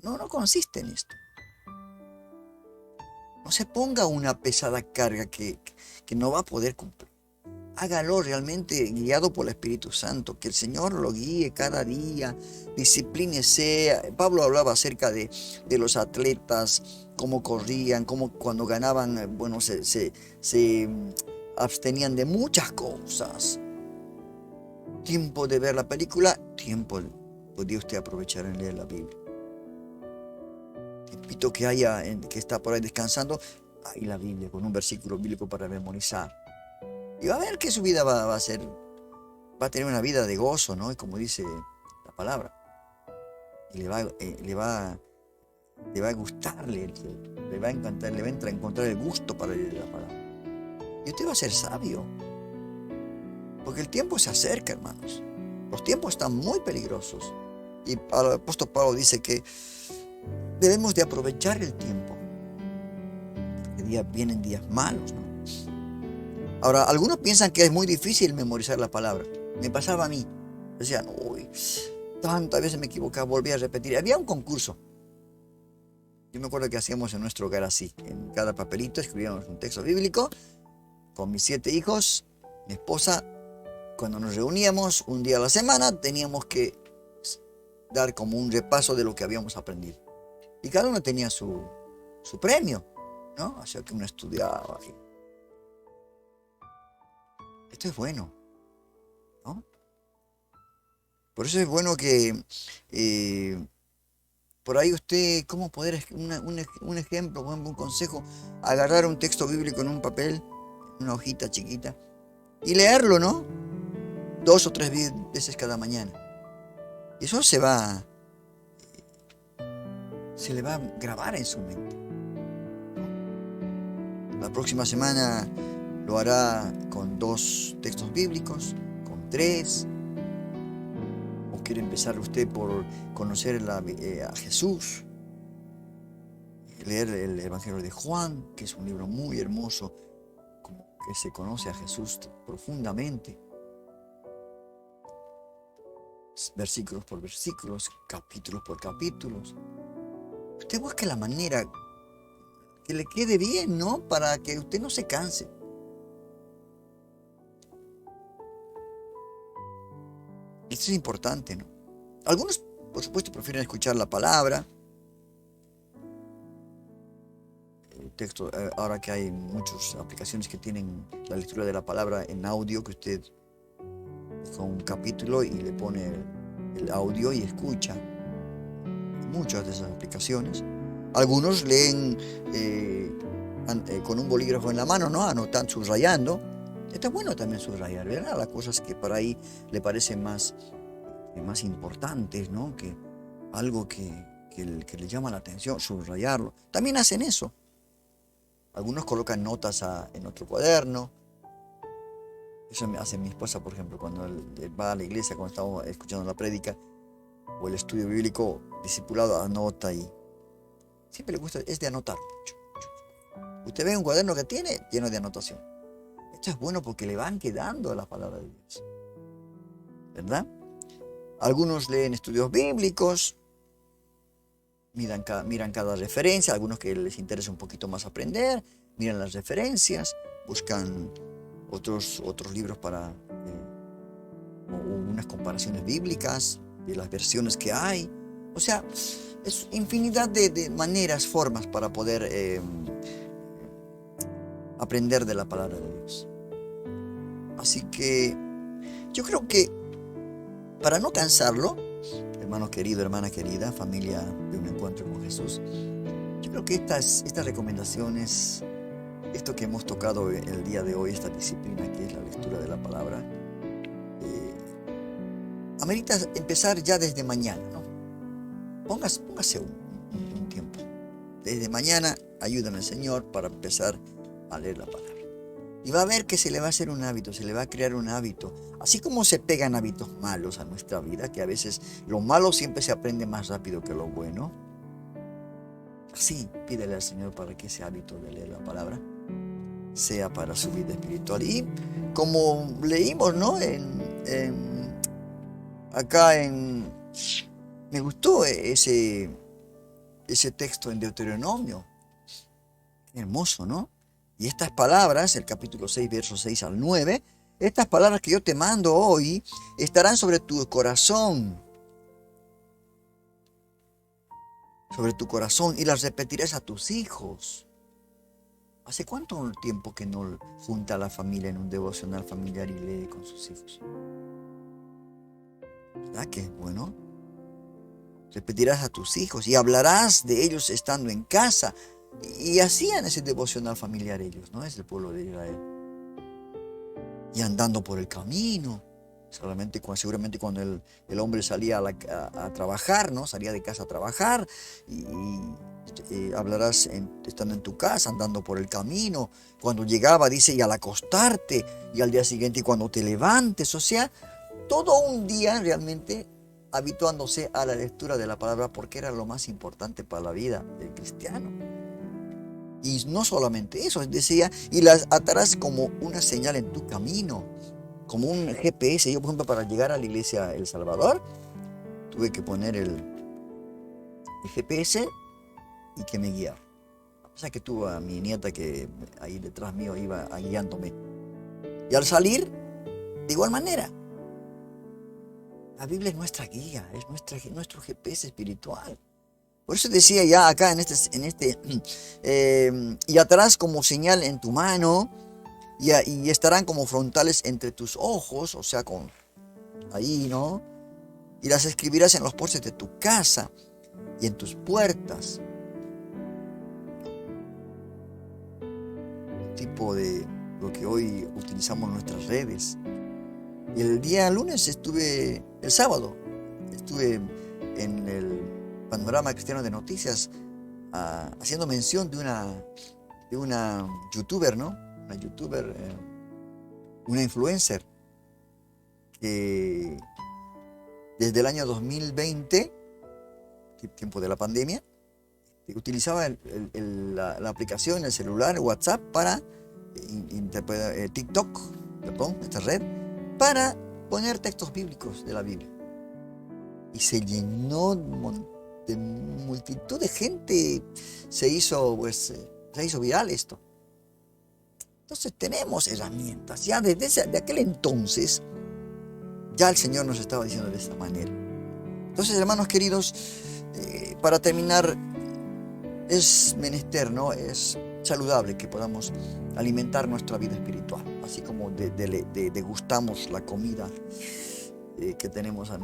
No, no consiste en esto. No se ponga una pesada carga que no va a poder cumplir. Hágalo realmente guiado por el Espíritu Santo, que el Señor lo guíe cada día, disciplínese. Pablo hablaba acerca de los atletas, cómo corrían, cómo cuando ganaban, bueno, se abstenían de muchas cosas. Tiempo de ver la película, tiempo podría usted aprovechar en leer la Biblia. Te invito que que está por ahí descansando, ahí la Biblia, con un versículo bíblico para memorizar. Y va a ver que su vida va a tener una vida de gozo, ¿no? Y como dice la palabra. Y le va a gustar leer, le va a encantar, le va a encontrar el gusto para leer la palabra. Y usted va a ser sabio. Porque el tiempo se acerca, hermanos. Los tiempos están muy peligrosos. Y el apóstol Pablo dice que debemos de aprovechar el tiempo. Porque vienen días malos, ¿no? Ahora, algunos piensan que es muy difícil memorizar la palabra. Me pasaba a mí. Decían, uy, tantas veces me equivocaba, volví a repetir. Había un concurso. Yo me acuerdo que hacíamos en nuestro hogar así. En cada papelito escribíamos un texto bíblico. Con mis 7 hijos, mi esposa, cuando nos reuníamos un día a la semana, teníamos que dar como un repaso de lo que habíamos aprendido. Y cada uno tenía su premio, ¿no? O sea que uno estudiaba. Esto es bueno, ¿no? Por eso es bueno que por ahí usted, ¿cómo poder, un ejemplo, por ejemplo, un consejo, agarrar un texto bíblico en un papel, una hojita chiquita, y leerlo, ¿no? 2 o 3 veces cada mañana. Y eso se le va a grabar en su mente. La próxima semana lo hará con 2 textos bíblicos, con 3. O quiere empezar usted por conocer a Jesús, leer el Evangelio de Juan, que es un libro muy hermoso, como que se conoce a Jesús profundamente. Versículos por versículos, capítulos por capítulos. Usted busque la manera que le quede bien, ¿no? Para que usted no se canse. Esto es importante, ¿no? Algunos, por supuesto, prefieren escuchar la palabra. El texto, ahora que hay muchas aplicaciones que tienen la lectura de la palabra en audio, que usted busca un capítulo y le pone el audio y escucha. Muchas de esas aplicaciones. Algunos leen con un bolígrafo en la mano, ¿no? Anotan, subrayando. Está bueno también subrayar, ¿verdad? Las cosas que por ahí le parecen más importantes, ¿no? Que algo que le llama la atención, subrayarlo. También hacen eso. Algunos colocan notas en otro cuaderno. Eso me hace mi esposa, por ejemplo, cuando va a la iglesia, cuando estamos escuchando la prédica o el estudio bíblico, discipulado, anota y siempre le gusta, es de anotar. Usted ve un cuaderno que tiene lleno de anotación. Esto es bueno porque le van quedando la palabra de Dios, ¿verdad? Algunos leen estudios bíblicos, miran cada referencia, algunos que les interesa un poquito más aprender, miran las referencias, buscan otros libros para unas comparaciones bíblicas de las versiones que hay. O sea, es infinidad de maneras, formas para poder aprender de la palabra de Dios. Así que yo creo que para no cansarlo, hermano querido, hermana querida, familia de un encuentro con Jesús, yo creo que estas recomendaciones, esto que hemos tocado el día de hoy, esta disciplina que es la lectura de la palabra, amerita empezar ya desde mañana, ¿no? Póngase un tiempo. Desde mañana, ayúdame al Señor para empezar a leer la palabra. Y va a ver que se le va a hacer un hábito, se le va a crear un hábito. Así como se pegan hábitos malos a nuestra vida, que a veces lo malo siempre se aprende más rápido que lo bueno. Así, pídele al Señor para que ese hábito de leer la palabra sea para su vida espiritual. Y como leímos, ¿no? En Me gustó ese texto en Deuteronomio. Qué hermoso, ¿no? Y estas palabras, el capítulo 6, versos 6 al 9, estas palabras que yo te mando hoy estarán sobre tu corazón. Sobre tu corazón, y las repetirás a tus hijos. ¿Hace cuánto tiempo que no junta a la familia en un devocional familiar y lee con sus hijos? ¿Verdad que es bueno? Repetirás a tus hijos y hablarás de ellos estando en casa. Y hacían ese devocional familiar ellos, ¿no? Es el pueblo de Israel. Y andando por el camino. Seguramente cuando el hombre salía a trabajar, ¿no? Salía de casa a trabajar. Y hablarás estando en tu casa, andando por el camino. Cuando llegaba, dice, y al acostarte. Y al día siguiente, y cuando te levantes. O sea, todo un día realmente habituándose a la lectura de la palabra, porque era lo más importante para la vida del cristiano. Y no solamente eso, decía, y las atarás como una señal en tu camino, como un GPS. Yo, por ejemplo, para llegar a la iglesia El Salvador, tuve que poner el GPS y que me guiara. O sea que tuve a mi nieta que ahí detrás mío iba guiándome. Y al salir, de igual manera. La Biblia es nuestra guía, es nuestro GPS espiritual. Por eso decía ya acá y atarás como señal en tu mano y estarán como frontales entre tus ojos, o sea, ahí, ¿no? Y las escribirás en los postes de tu casa y en tus puertas. Tipo de lo que hoy utilizamos en nuestras redes. Y el día lunes el sábado estuve en el Panorama Cristiano de Noticias haciendo mención de una youtuber, ¿no? Una youtuber, una influencer que desde el año 2020, tiempo de la pandemia, utilizaba la aplicación, el celular, el WhatsApp para TikTok, esta red, para poner textos bíblicos de la Biblia. Y se llenó de multitud de gente, se hizo viral esto. Entonces tenemos herramientas. Ya de aquel entonces, ya el Señor nos estaba diciendo de esta manera. Entonces, hermanos queridos, para terminar, es menester, ¿no? Es saludable que podamos alimentar nuestra vida espiritual, así como degustamos la comida que tenemos en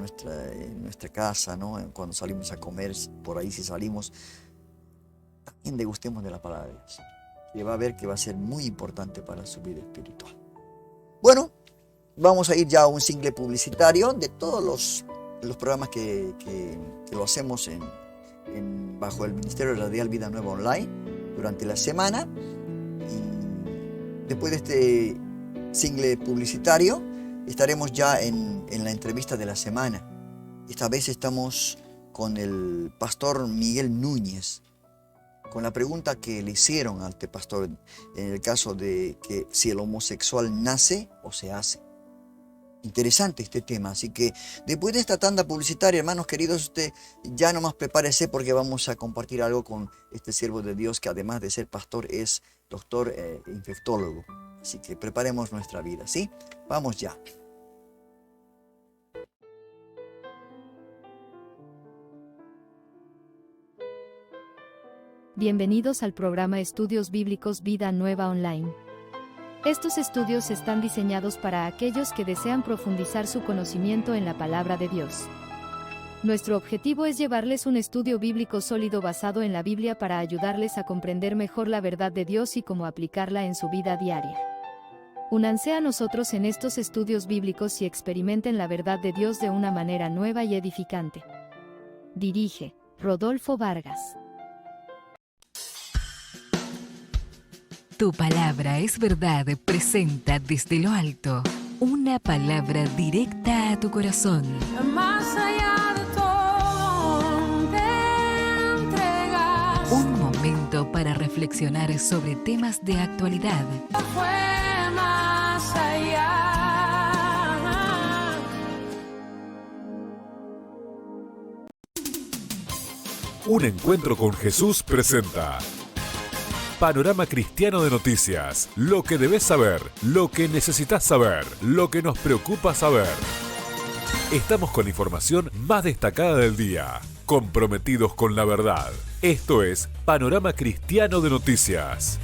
nuestra casa, ¿no? Cuando salimos a comer, por ahí si salimos, también degustemos de la palabra de Dios, que va a ver que va a ser muy importante para su vida espiritual. Bueno, vamos a ir ya a un single publicitario de todos los programas que lo hacemos bajo el Ministerio Radial Vida Nueva Online durante la semana. Y después de este single publicitario estaremos ya en la entrevista de la semana. Esta vez estamos con el pastor Miguel Núñez, con la pregunta que le hicieron al pastor en el caso de que si el homosexual nace o se hace. Interesante este tema, así que después de esta tanda publicitaria, hermanos queridos, usted ya nomás prepárese porque vamos a compartir algo con este siervo de Dios que además de ser pastor es doctor infectólogo. Así que preparemos nuestra vida, ¿sí? Vamos ya. Bienvenidos al programa Estudios Bíblicos Vida Nueva Online. Estos estudios están diseñados para aquellos que desean profundizar su conocimiento en la palabra de Dios. Nuestro objetivo es llevarles un estudio bíblico sólido basado en la Biblia para ayudarles a comprender mejor la verdad de Dios y cómo aplicarla en su vida diaria. Únanse a nosotros en estos estudios bíblicos y experimenten la verdad de Dios de una manera nueva y edificante. Dirige Rodolfo Vargas. Tu palabra es verdad presenta desde lo alto una palabra directa a tu corazón. Más allá de todo te entregas. Un momento para reflexionar sobre temas de actualidad. Fue más allá. Un encuentro con Jesús presenta Panorama Cristiano de Noticias. Lo que debes saber, lo que necesitas saber, lo que nos preocupa saber. Estamos con la información más destacada del día, comprometidos con la verdad. Esto es Panorama Cristiano de Noticias.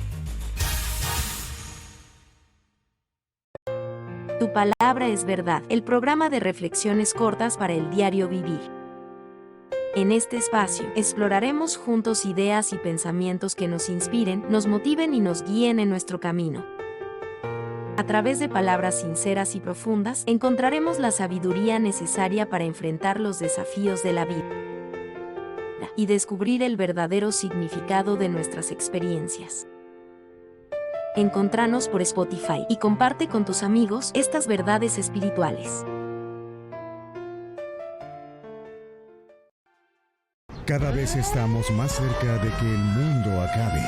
Tu palabra es verdad, el programa de reflexiones cortas para el diario vivir. En este espacio, exploraremos juntos ideas y pensamientos que nos inspiren, nos motiven y nos guíen en nuestro camino. A través de palabras sinceras y profundas, encontraremos la sabiduría necesaria para enfrentar los desafíos de la vida y descubrir el verdadero significado de nuestras experiencias. Encontranos por Spotify y comparte con tus amigos estas verdades espirituales. Cada vez estamos más cerca de que el mundo acabe.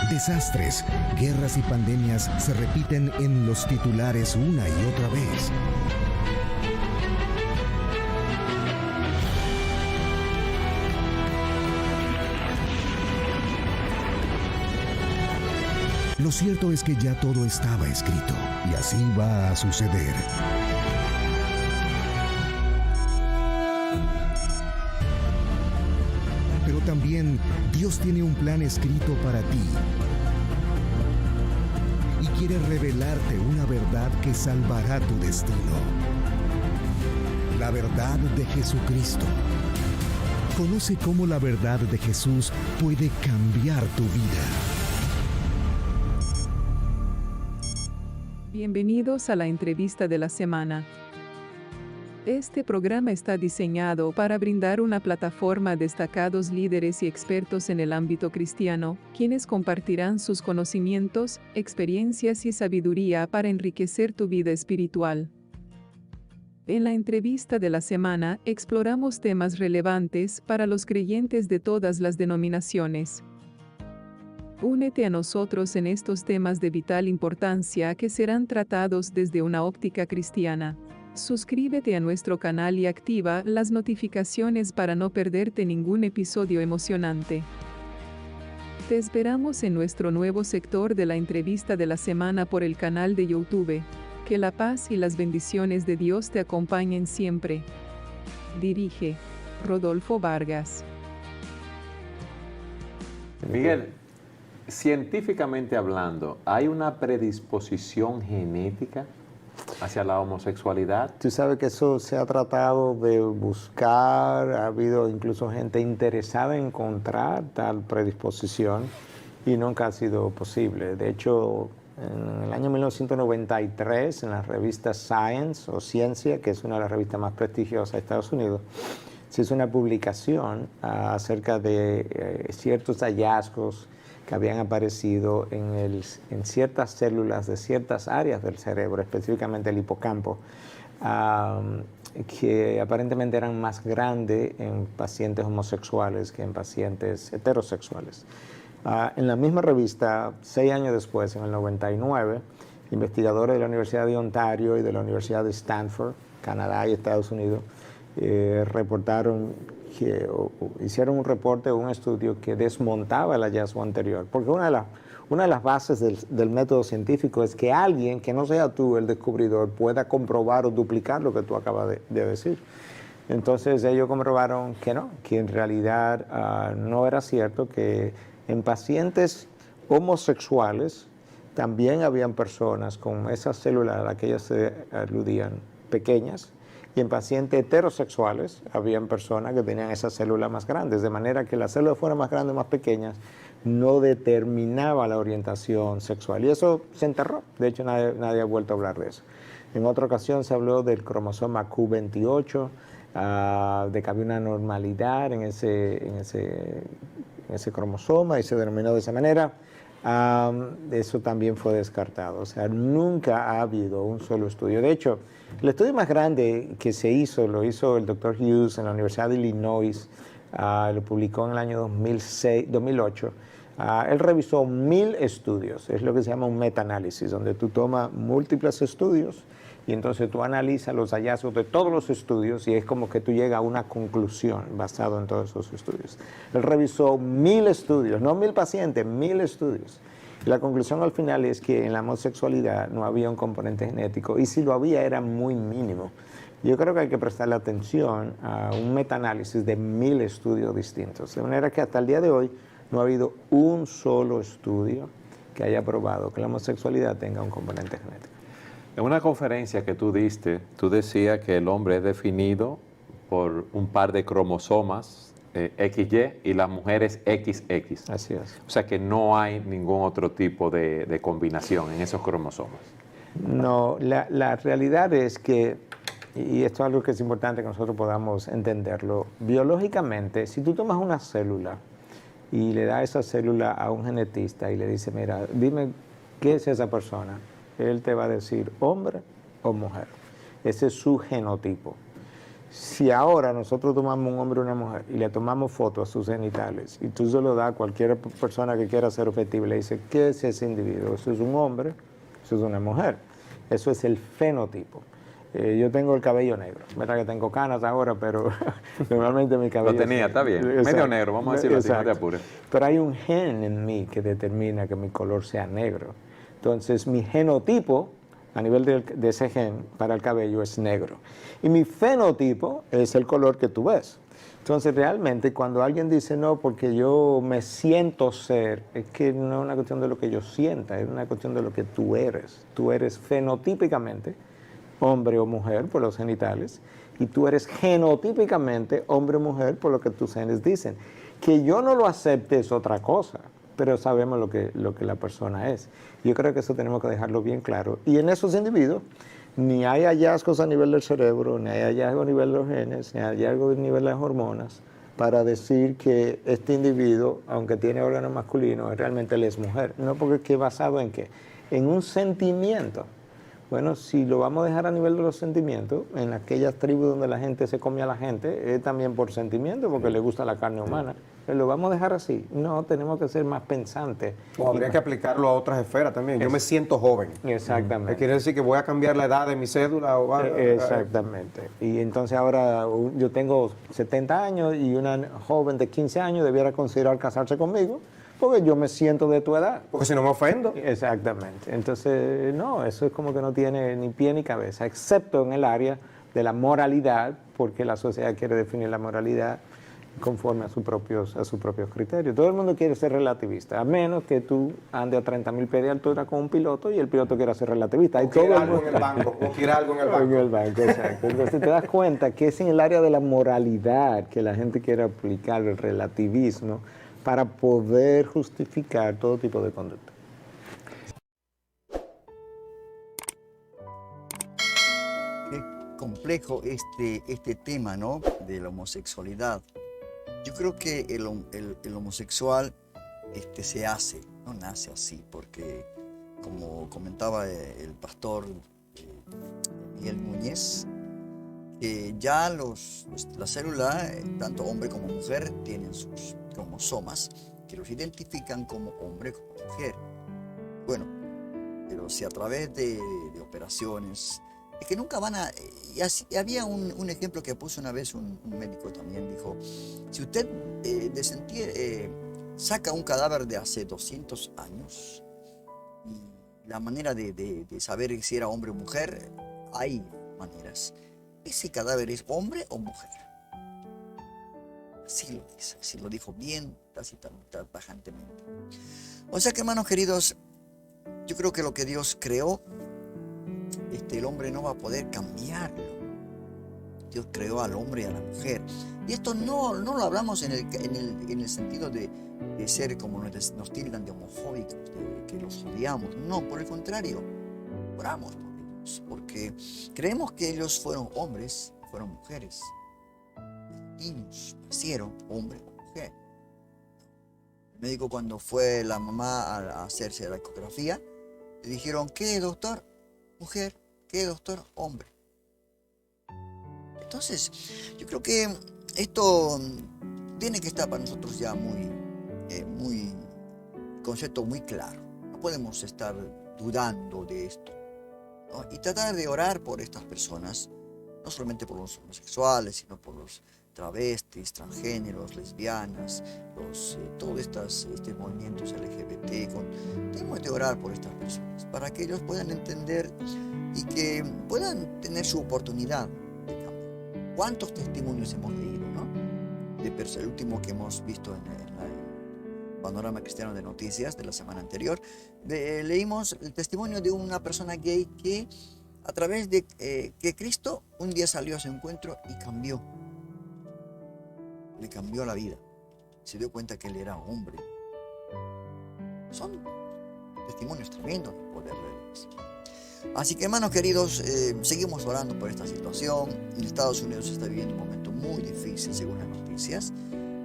Desastres, guerras y pandemias se repiten en los titulares una y otra vez. Lo cierto es que ya todo estaba escrito y así va a suceder. Pero también Dios tiene un plan escrito para ti y quiere revelarte una verdad que salvará tu destino. La verdad de Jesucristo. Conoce cómo la verdad de Jesús puede cambiar tu vida. Bienvenidos a la entrevista de la semana. Este programa está diseñado para brindar una plataforma a destacados líderes y expertos en el ámbito cristiano, quienes compartirán sus conocimientos, experiencias y sabiduría para enriquecer tu vida espiritual. En la entrevista de la semana, exploramos temas relevantes para los creyentes de todas las denominaciones. Únete a nosotros en estos temas de vital importancia que serán tratados desde una óptica cristiana. Suscríbete a nuestro canal y activa las notificaciones para no perderte ningún episodio emocionante. Te esperamos en nuestro nuevo sector de la entrevista de la semana por el canal de YouTube. Que la paz y las bendiciones de Dios te acompañen siempre. Dirige Rodolfo Vargas. Miguel, científicamente hablando, ¿hay una predisposición genética hacia la homosexualidad? Tú sabes que eso se ha tratado de buscar, ha habido incluso gente interesada en encontrar tal predisposición y nunca ha sido posible. De hecho, en el año 1993, en la revista Science o Ciencia, que es una de las revistas más prestigiosas de Estados Unidos, se hizo una publicación acerca de ciertos hallazgos que habían aparecido en ciertas células de ciertas áreas del cerebro, específicamente el hipocampo, que aparentemente eran más grandes en pacientes homosexuales que en pacientes heterosexuales. En la misma revista, 6 años después, en el 99, investigadores de la Universidad de Ontario y de la Universidad de Stanford, Canadá y Estados Unidos, hicieron un reporte o un estudio que desmontaba el hallazgo anterior, porque una de las bases del método científico es que alguien que no sea tú el descubridor pueda comprobar o duplicar lo que tú acabas de decir. Entonces ellos comprobaron que no, que en realidad no era cierto, que en pacientes homosexuales también habían personas con esas células a las que ellos se aludían pequeñas, y en pacientes heterosexuales habían personas que tenían esas células más grandes, de manera que las células fueran más grandes o más pequeñas no determinaba la orientación sexual. Y eso se enterró. De hecho, nadie ha vuelto a hablar de eso. En otra ocasión se habló del cromosoma Q28, de que había una normalidad en ese cromosoma y se denominó de esa manera. Eso también fue descartado. O sea, nunca ha habido un solo estudio. De hecho, el estudio más grande que se hizo, lo hizo el Dr. Hughes en la Universidad de Illinois, lo publicó en el año 2008. Él revisó 1000 estudios, es lo que se llama un metaanálisis, donde tú tomas múltiples estudios Y entonces tú analizas los hallazgos de todos los estudios y es como que tú llegas a una conclusión basado en todos esos estudios. Él revisó 1000 estudios, no 1000 pacientes, 1000 estudios. Y la conclusión al final es que en la homosexualidad no había un componente genético y si lo había era muy mínimo. Yo creo que hay que prestarle atención a un metaanálisis de 1000 estudios distintos. De manera que hasta el día de hoy no ha habido un solo estudio que haya probado que la homosexualidad tenga un componente genético. En una conferencia que tú diste, tú decías que el hombre es definido por un par de cromosomas, XY, y la mujer es XX. Así es. O sea que no hay ningún otro tipo de combinación en esos cromosomas. No, la realidad es que, y esto es algo que es importante que nosotros podamos entenderlo, biológicamente, si tú tomas una célula y le das esa célula a un genetista y le dices, mira, dime qué es esa persona, él te va a decir hombre o mujer. Ese es su genotipo. Si ahora nosotros tomamos un hombre o una mujer y le tomamos fotos a sus genitales y tú se lo das a cualquier persona que quiera ser objetivo y le dice, ¿qué es ese individuo? ¿Eso es un hombre? ¿Eso es una mujer? Eso es el fenotipo. Yo tengo el cabello negro. Verdad que tengo canas ahora, pero normalmente mi cabello... Lo tenía, está bien. Exacto. Medio negro, vamos a decirlo así, no te apures. Pero hay un gen en mí que determina que mi color sea negro. Entonces, mi genotipo, a nivel de ese gen, para el cabello es negro. Y mi fenotipo es el color que tú ves. Entonces, realmente, cuando alguien dice, no, porque yo me siento ser, es que no es una cuestión de lo que yo sienta, es una cuestión de lo que tú eres. Tú eres fenotípicamente hombre o mujer por los genitales, y tú eres genotípicamente hombre o mujer por lo que tus genes dicen. Que yo no lo acepte es otra cosa, pero sabemos lo que la persona es. Yo creo que eso tenemos que dejarlo bien claro. Y en esos individuos, ni hay hallazgos a nivel del cerebro, ni hay hallazgos a nivel de los genes, ni hay hallazgos a nivel de las hormonas, para decir que este individuo, aunque tiene órganos masculinos, realmente él es mujer. No, porque ¿qué basado en qué? En un sentimiento. Bueno, si lo vamos a dejar a nivel de los sentimientos, en aquellas tribus donde la gente se come a la gente, es también por sentimiento, porque le gusta la carne humana. Pero lo vamos a dejar así. No, tenemos que ser más pensantes. O habría que aplicarlo a otras esferas también. Yo me siento joven. Exactamente. ¿Quiere decir que voy a cambiar la edad de mi cédula? Exactamente. Y entonces ahora yo tengo 70 años y una joven de 15 años debiera considerar casarse conmigo, porque yo me siento de tu edad. Porque si no me ofendo. Exactamente. Entonces, no, eso es como que no tiene ni pie ni cabeza, excepto en el área de la moralidad, porque la sociedad quiere definir la moralidad conforme a sus propios criterios. Todo el mundo quiere ser relativista, a menos que tú andes a 30.000 pies de altura con un piloto y el piloto quiera ser relativista. O quiera algo en el banco. O quiera algo en el banco. En el banco, exacto. Entonces te das cuenta que es en el área de la moralidad que la gente quiere aplicar el relativismo para poder justificar todo tipo de conducta. Qué complejo este tema, ¿no?, de la homosexualidad. Yo creo que el homosexual se hace, no nace así, porque como comentaba el pastor Miguel Núñez, ya la célula, tanto hombre como mujer, tienen sus cromosomas que los identifican como hombre o como mujer. Bueno, pero si a través de operaciones, es que nunca van a... Y había un ejemplo que puso una vez un médico también, dijo, si usted saca un cadáver de hace 200 años, y la manera de saber si era hombre o mujer, hay maneras. ¿Ese cadáver es hombre o mujer? Así lo dice, así lo dijo bien tajantemente. O sea que, hermanos queridos, yo creo que lo que Dios creó, el hombre no va a poder cambiarlo. Dios creó al hombre y a la mujer. Y esto no lo hablamos en el sentido de ser como nos tildan de homofóbicos, de que los odiamos. No, por el contrario, oramos por ellos, porque creemos que ellos fueron hombres, fueron mujeres. Niños nacieron hombre o mujer. El médico, cuando fue la mamá a hacerse la ecografía, le dijeron, ¿qué, doctor? Mujer. ¿Qué, doctor? Hombre. Entonces, yo creo que esto tiene que estar para nosotros ya concepto muy claro. No podemos estar dudando de esto. ¿no? Y tratar de orar por estas personas, no solamente por los homosexuales, sino por los travestis, transgéneros, lesbianas, todos estos movimientos LGBT. Tenemos que orar por estas personas para que ellos puedan entender y que puedan tener su oportunidad de cambiar. ¿Cuántos testimonios hemos leído, no? El último que hemos visto en el Panorama Cristiano de Noticias de la semana anterior, leímos el testimonio de una persona gay que a través de que Cristo un día salió a su encuentro y cambió. Le cambió la vida. Se dio cuenta que él era hombre. Son testimonios tremendos de poder de Dios. Así que, hermanos queridos, seguimos orando por esta situación. En Estados Unidos se está viviendo un momento muy difícil según las noticias.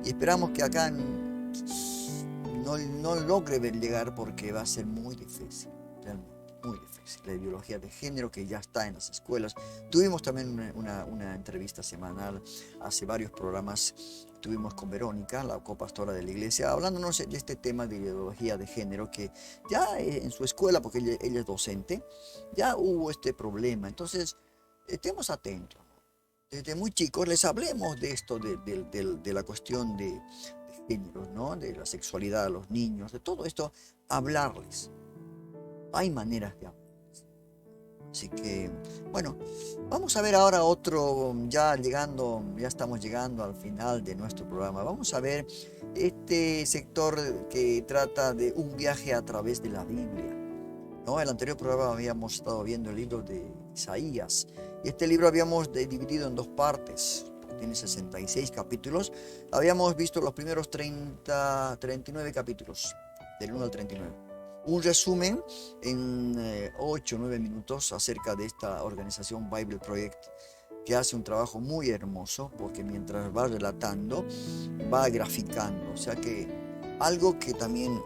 Y esperamos que acá no logre llegar, porque va a ser muy difícil, realmente muy difícil. La ideología de género que ya está en las escuelas. Tuvimos también una entrevista semanal hace varios programas. Tuvimos con Verónica, la copastora de la iglesia, hablándonos de este tema de ideología de género, que ya en su escuela, porque ella es docente, ya hubo este problema. Entonces, estemos atentos. Desde muy chicos les hablemos de esto, de la cuestión de género, ¿no? De la sexualidad de los niños, de todo esto, hablarles. Hay maneras de hablar. Así que, bueno, vamos a ver ahora otro, ya estamos llegando al final de nuestro programa. Vamos a ver este sector que trata de un viaje a través de la Biblia, ¿no? El anterior programa habíamos estado viendo el libro de Isaías, y este libro habíamos dividido en dos partes. Tiene 66 capítulos. Habíamos visto los primeros 39 capítulos, del 1 al 39. Un resumen en 8 o 9 minutos acerca de esta organización Bible Project, que hace un trabajo muy hermoso, porque mientras va relatando, va graficando. O sea que algo que también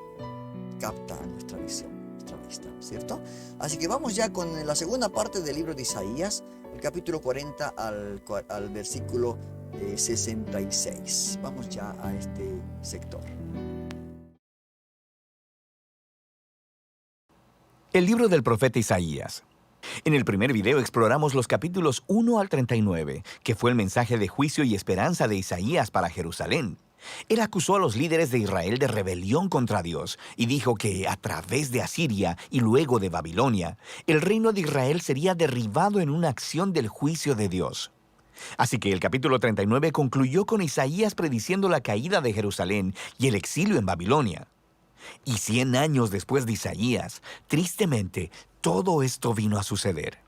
capta nuestra visión, nuestra vista, ¿cierto? Así que vamos ya con la segunda parte del libro de Isaías, el capítulo 40 al versículo 66. Vamos ya a este sector. El libro del profeta Isaías. En el primer video exploramos los capítulos 1 al 39, que fue el mensaje de juicio y esperanza de Isaías para Jerusalén. Él acusó a los líderes de Israel de rebelión contra Dios y dijo que a través de Asiria y luego de Babilonia, el reino de Israel sería derribado en una acción del juicio de Dios. Así que el capítulo 39 concluyó con Isaías prediciendo la caída de Jerusalén y el exilio en Babilonia. Y 100 años después de Isaías, tristemente, todo esto vino a suceder.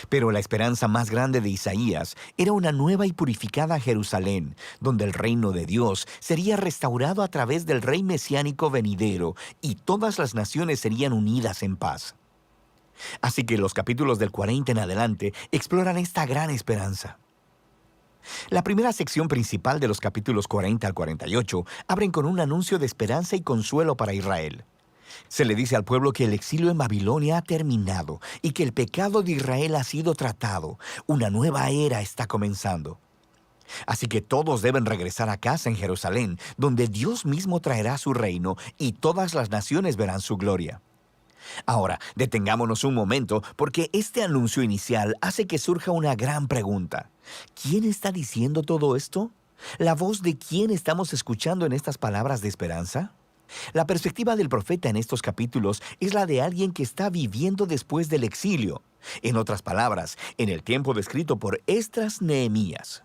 Pero la esperanza más grande de Isaías era una nueva y purificada Jerusalén, donde el reino de Dios sería restaurado a través del rey mesiánico venidero y todas las naciones serían unidas en paz. Así que los capítulos del 40 en adelante exploran esta gran esperanza. La primera sección principal de los capítulos 40 al 48 abren con un anuncio de esperanza y consuelo para Israel. Se le dice al pueblo que el exilio en Babilonia ha terminado y que el pecado de Israel ha sido tratado. Una nueva era está comenzando. Así que todos deben regresar a casa en Jerusalén, donde Dios mismo traerá su reino y todas las naciones verán su gloria. Ahora, detengámonos un momento, porque este anuncio inicial hace que surja una gran pregunta. ¿Quién está diciendo todo esto? ¿La voz de quién estamos escuchando en estas palabras de esperanza? La perspectiva del profeta en estos capítulos es la de alguien que está viviendo después del exilio. En otras palabras, en el tiempo descrito por Esdras Nehemías.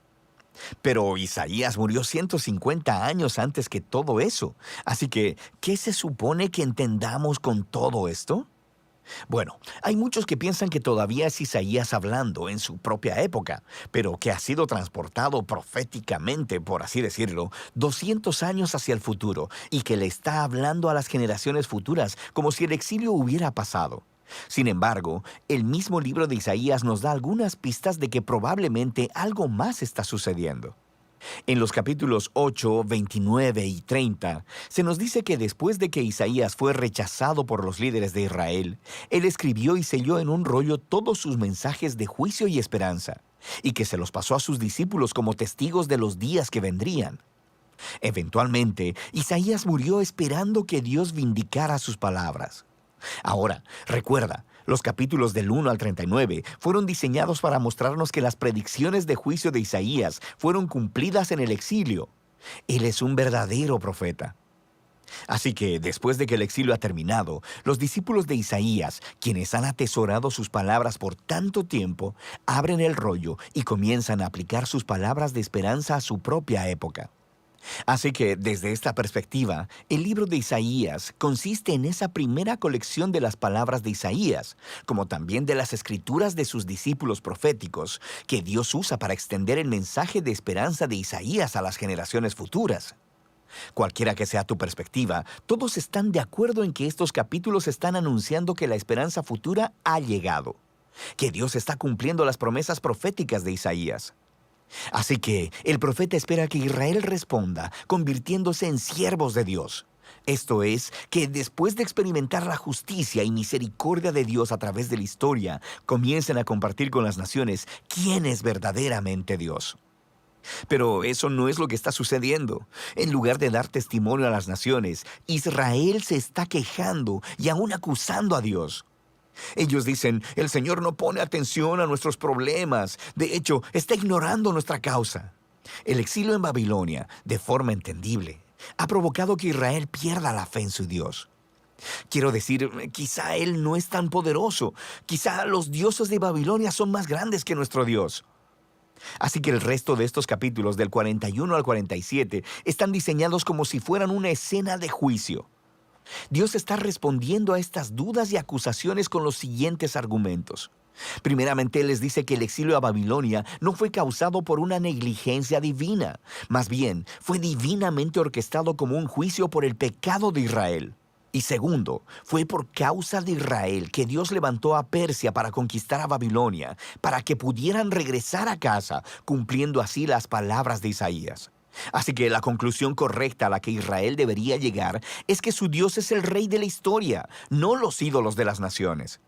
Pero Isaías murió 150 años antes que todo eso. Así que, ¿qué se supone que entendamos con todo esto? Bueno, hay muchos que piensan que todavía es Isaías hablando en su propia época, pero que ha sido transportado proféticamente, por así decirlo, 200 años hacia el futuro y que le está hablando a las generaciones futuras como si el exilio hubiera pasado. Sin embargo, el mismo libro de Isaías nos da algunas pistas de que probablemente algo más está sucediendo. En los capítulos 8, 29 y 30, se nos dice que después de que Isaías fue rechazado por los líderes de Israel, él escribió y selló en un rollo todos sus mensajes de juicio y esperanza, y que se los pasó a sus discípulos como testigos de los días que vendrían. Eventualmente, Isaías murió esperando que Dios vindicara sus palabras. Ahora, recuerda, los capítulos del 1 al 39 fueron diseñados para mostrarnos que las predicciones de juicio de Isaías fueron cumplidas en el exilio. Él es un verdadero profeta. Así que, después de que el exilio ha terminado, los discípulos de Isaías, quienes han atesorado sus palabras por tanto tiempo, abren el rollo y comienzan a aplicar sus palabras de esperanza a su propia época. Así que, desde esta perspectiva, el libro de Isaías consiste en esa primera colección de las palabras de Isaías, como también de las escrituras de sus discípulos proféticos, que Dios usa para extender el mensaje de esperanza de Isaías a las generaciones futuras. Cualquiera que sea tu perspectiva, todos están de acuerdo en que estos capítulos están anunciando que la esperanza futura ha llegado, que Dios está cumpliendo las promesas proféticas de Isaías. Así que el profeta espera que Israel responda, convirtiéndose en siervos de Dios. Esto es, que después de experimentar la justicia y misericordia de Dios a través de la historia, comiencen a compartir con las naciones quién es verdaderamente Dios. Pero eso no es lo que está sucediendo. En lugar de dar testimonio a las naciones, Israel se está quejando y aún acusando a Dios. Ellos dicen, el Señor no pone atención a nuestros problemas. De hecho, está ignorando nuestra causa. El exilio en Babilonia, de forma entendible, ha provocado que Israel pierda la fe en su Dios. Quiero decir, quizá Él no es tan poderoso. Quizá los dioses de Babilonia son más grandes que nuestro Dios. Así que el resto de estos capítulos, del 41 al 47, están diseñados como si fueran una escena de juicio. Dios está respondiendo a estas dudas y acusaciones con los siguientes argumentos. Primeramente, Él les dice que el exilio a Babilonia no fue causado por una negligencia divina. Más bien, fue divinamente orquestado como un juicio por el pecado de Israel. Y segundo, fue por causa de Israel que Dios levantó a Persia para conquistar a Babilonia, para que pudieran regresar a casa, cumpliendo así las palabras de Isaías. Así que la conclusión correcta a la que Israel debería llegar es que su Dios es el rey de la historia, no los ídolos de las naciones.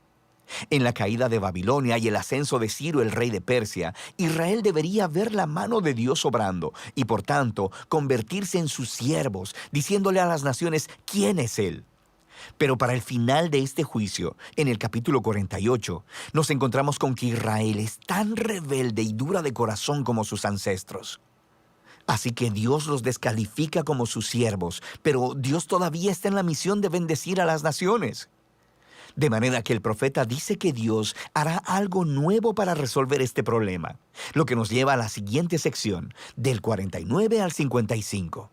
En la caída de Babilonia y el ascenso de Ciro, el rey de Persia, Israel debería ver la mano de Dios obrando y, por tanto, convertirse en sus siervos, diciéndole a las naciones quién es Él. Pero para el final de este juicio, en el capítulo 48, nos encontramos con que Israel es tan rebelde y dura de corazón como sus ancestros. Así que Dios los descalifica como sus siervos, pero Dios todavía está en la misión de bendecir a las naciones. De manera que el profeta dice que Dios hará algo nuevo para resolver este problema, lo que nos lleva a la siguiente sección, del 49 al 55.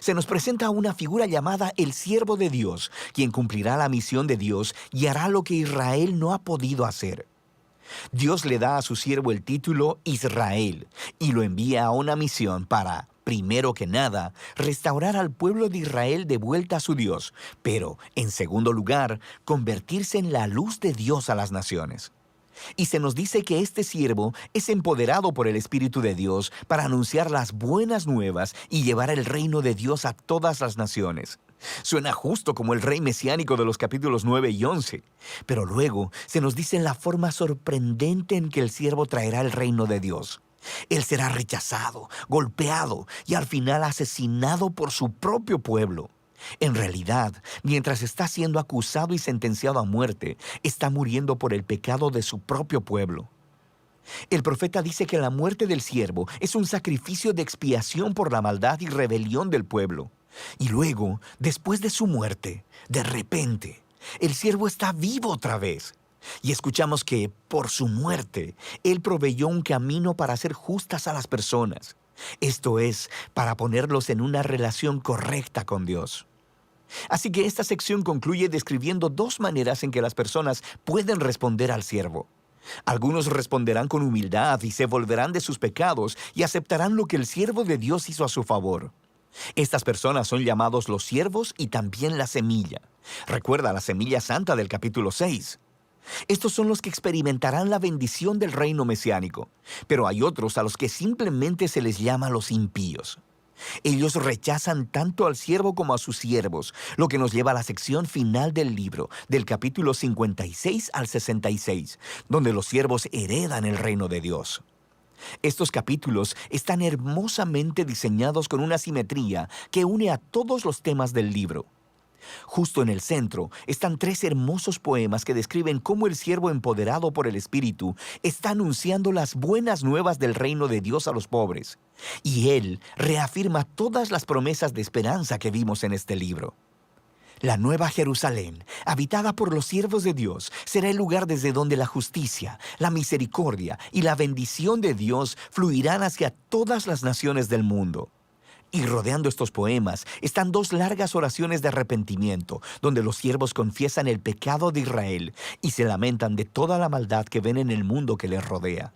Se nos presenta una figura llamada el siervo de Dios, quien cumplirá la misión de Dios y hará lo que Israel no ha podido hacer. Dios le da a su siervo el título Israel y lo envía a una misión para, primero que nada, restaurar al pueblo de Israel de vuelta a su Dios, pero, en segundo lugar, convertirse en la luz de Dios a las naciones. Y se nos dice que este siervo es empoderado por el Espíritu de Dios para anunciar las buenas nuevas y llevar el reino de Dios a todas las naciones. Suena justo como el rey mesiánico de los capítulos 9 y 11, pero luego se nos dice la forma sorprendente en que el siervo traerá el reino de Dios. Él será rechazado, golpeado y al final asesinado por su propio pueblo. En realidad, mientras está siendo acusado y sentenciado a muerte, está muriendo por el pecado de su propio pueblo. El profeta dice que la muerte del siervo es un sacrificio de expiación por la maldad y rebelión del pueblo. Y luego, después de su muerte, de repente, el siervo está vivo otra vez. Y escuchamos que, por su muerte, Él proveyó un camino para hacer justas a las personas. Esto es, para ponerlos en una relación correcta con Dios. Así que esta sección concluye describiendo dos maneras en que las personas pueden responder al siervo. Algunos responderán con humildad y se volverán de sus pecados y aceptarán lo que el siervo de Dios hizo a su favor. Estas personas son llamados los siervos y también la semilla. Recuerda la semilla santa del capítulo 6. Estos son los que experimentarán la bendición del reino mesiánico, pero hay otros a los que simplemente se les llama los impíos. Ellos rechazan tanto al siervo como a sus siervos, lo que nos lleva a la sección final del libro, del capítulo 56 al 66, donde los siervos heredan el reino de Dios. Estos capítulos están hermosamente diseñados con una simetría que une a todos los temas del libro. Justo en el centro están 3 hermosos poemas que describen cómo el siervo empoderado por el Espíritu está anunciando las buenas nuevas del reino de Dios a los pobres. Y él reafirma todas las promesas de esperanza que vimos en este libro. La Nueva Jerusalén, habitada por los siervos de Dios, será el lugar desde donde la justicia, la misericordia y la bendición de Dios fluirán hacia todas las naciones del mundo. Y rodeando estos poemas están 2 largas oraciones de arrepentimiento, donde los siervos confiesan el pecado de Israel y se lamentan de toda la maldad que ven en el mundo que les rodea.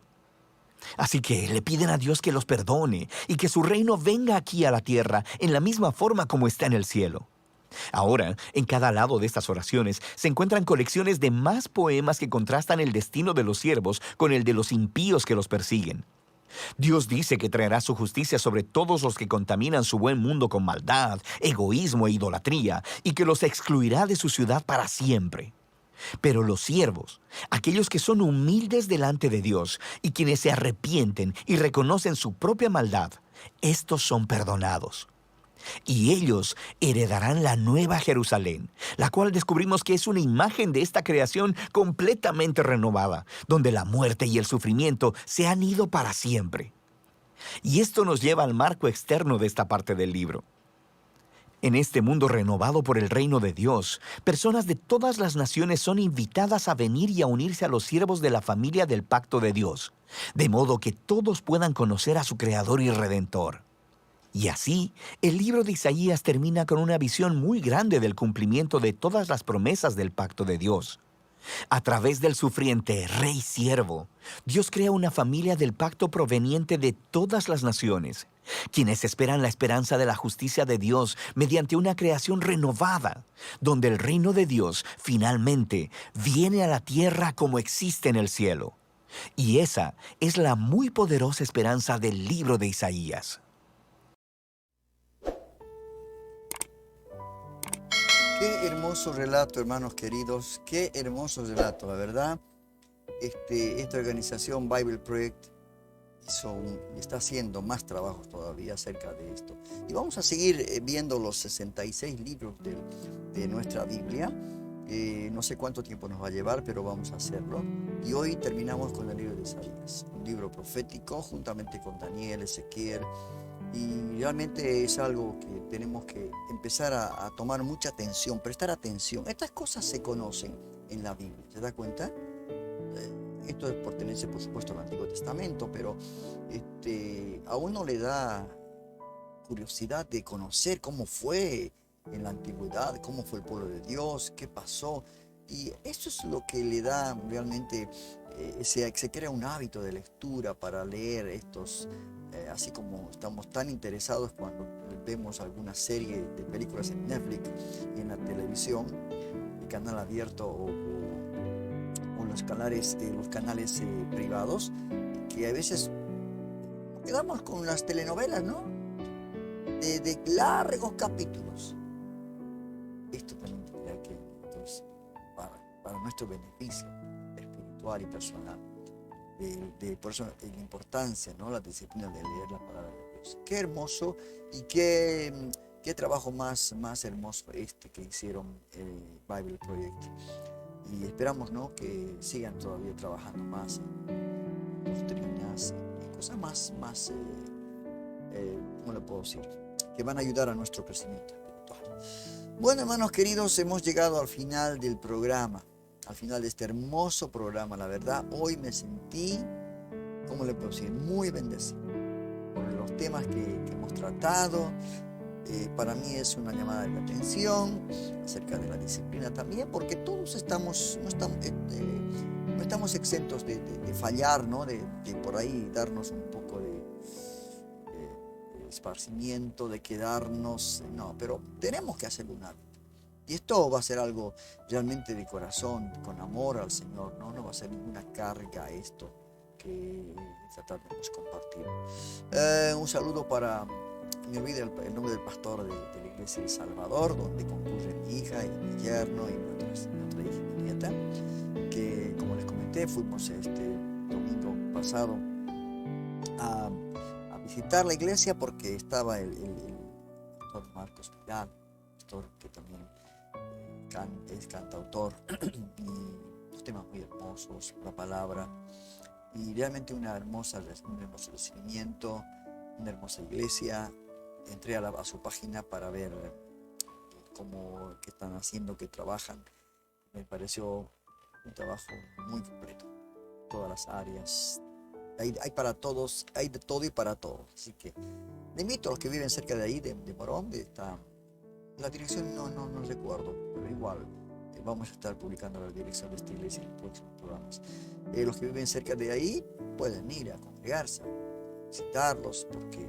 Así que le piden a Dios que los perdone y que su reino venga aquí a la tierra en la misma forma como está en el cielo. Ahora, en cada lado de estas oraciones se encuentran colecciones de más poemas que contrastan el destino de los siervos con el de los impíos que los persiguen. Dios dice que traerá su justicia sobre todos los que contaminan su buen mundo con maldad, egoísmo e idolatría, y que los excluirá de su ciudad para siempre. Pero los siervos, aquellos que son humildes delante de Dios y quienes se arrepienten y reconocen su propia maldad, estos son perdonados. Y ellos heredarán la Nueva Jerusalén, la cual descubrimos que es una imagen de esta creación completamente renovada, donde la muerte y el sufrimiento se han ido para siempre. Y esto nos lleva al marco externo de esta parte del libro. En este mundo renovado por el reino de Dios, personas de todas las naciones son invitadas a venir y a unirse a los siervos de la familia del pacto de Dios, de modo que todos puedan conocer a su Creador y Redentor. Y así, el libro de Isaías termina con una visión muy grande del cumplimiento de todas las promesas del pacto de Dios. A través del sufriente rey siervo, Dios crea una familia del pacto proveniente de todas las naciones, quienes esperan la esperanza de la justicia de Dios mediante una creación renovada, donde el reino de Dios finalmente viene a la tierra como existe en el cielo. Y esa es la muy poderosa esperanza del libro de Isaías. Qué hermoso relato, hermanos queridos, qué hermoso relato, la verdad. Esta organización Bible Project está haciendo más trabajos todavía acerca de esto. Y vamos a seguir viendo los 66 libros de nuestra Biblia. No sé cuánto tiempo nos va a llevar, pero vamos a hacerlo. Y hoy terminamos con el libro de Isaías, un libro profético juntamente con Daniel, Ezequiel. Y realmente es algo que tenemos que empezar a tomar mucha atención, prestar atención. Estas cosas se conocen en la Biblia, ¿se da cuenta? Esto pertenece, por supuesto, al Antiguo Testamento, pero a uno le da curiosidad de conocer cómo fue en la antigüedad, cómo fue el pueblo de Dios, qué pasó. Y eso es lo que le da realmente, se crea un hábito de lectura para leer estos. Así como estamos tan interesados cuando vemos alguna serie de películas en Netflix y en la televisión, el canal abierto o los canales privados, que a veces quedamos con las telenovelas, ¿no? De largos capítulos. Esto también tendría que, entonces, para nuestro beneficio espiritual y personal. Por eso la importancia, ¿no? La disciplina de leer la palabra de Dios. Qué hermoso y qué trabajo más hermoso que hicieron Bible Project. Y esperamos, ¿no? Que sigan todavía trabajando más en doctrinas y cosas más ¿cómo le puedo decir? Que van a ayudar a nuestro crecimiento espiritual. Bueno, hermanos queridos, hemos llegado al final del programa. Al final de este hermoso programa, la verdad, hoy me sentí, ¿cómo le puedo decir? Muy bendecido por los temas que hemos tratado. Para mí es una llamada de atención acerca de la disciplina también, porque todos no estamos exentos de fallar, ¿no? De por ahí darnos un poco de esparcimiento, de quedarnos, no, pero tenemos que hacer un hábito. Y esto va a ser algo realmente de corazón, con amor al Señor, ¿no? No va a ser ninguna carga esto que tratamos de compartir. Un saludo para, me olvidé el nombre del pastor de la iglesia de El Salvador, donde concurre mi hija y mi yerno y nuestra hija y mi nieta, que como les comenté, fuimos este domingo pasado a visitar la iglesia porque estaba el pastor Marcos Vidal, pastor que también es cantautor, y los temas muy hermosos, la palabra, y realmente un hermoso recibimiento, una hermosa iglesia. Entré a su página para ver cómo qué están haciendo, qué trabajan. Me pareció un trabajo muy completo, todas las áreas. Hay para todos, hay de todo y para todos. Así que le invito a los que viven cerca de ahí, de Morón, la dirección no recuerdo, pero igual vamos a estar publicando la dirección de esta iglesia en los próximos programas. Los que viven cerca de ahí pueden ir a congregarse, visitarlos, porque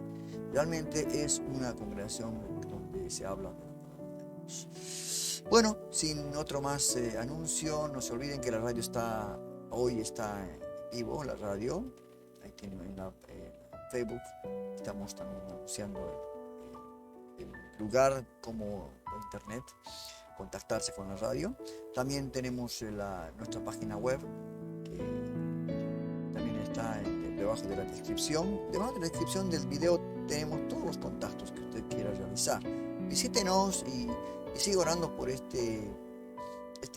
realmente es una congregación donde se habla de la palabra de Dios. Bueno, sin otro más anuncio, no se olviden que la radio hoy está en vivo, la radio. Ahí tienen en Facebook, estamos también anunciando el lugar como internet, contactarse con la radio. También tenemos nuestra página web, que también está debajo de la descripción. Debajo de la descripción del video tenemos todos los contactos que usted quiera realizar. Visítenos y siga orando por este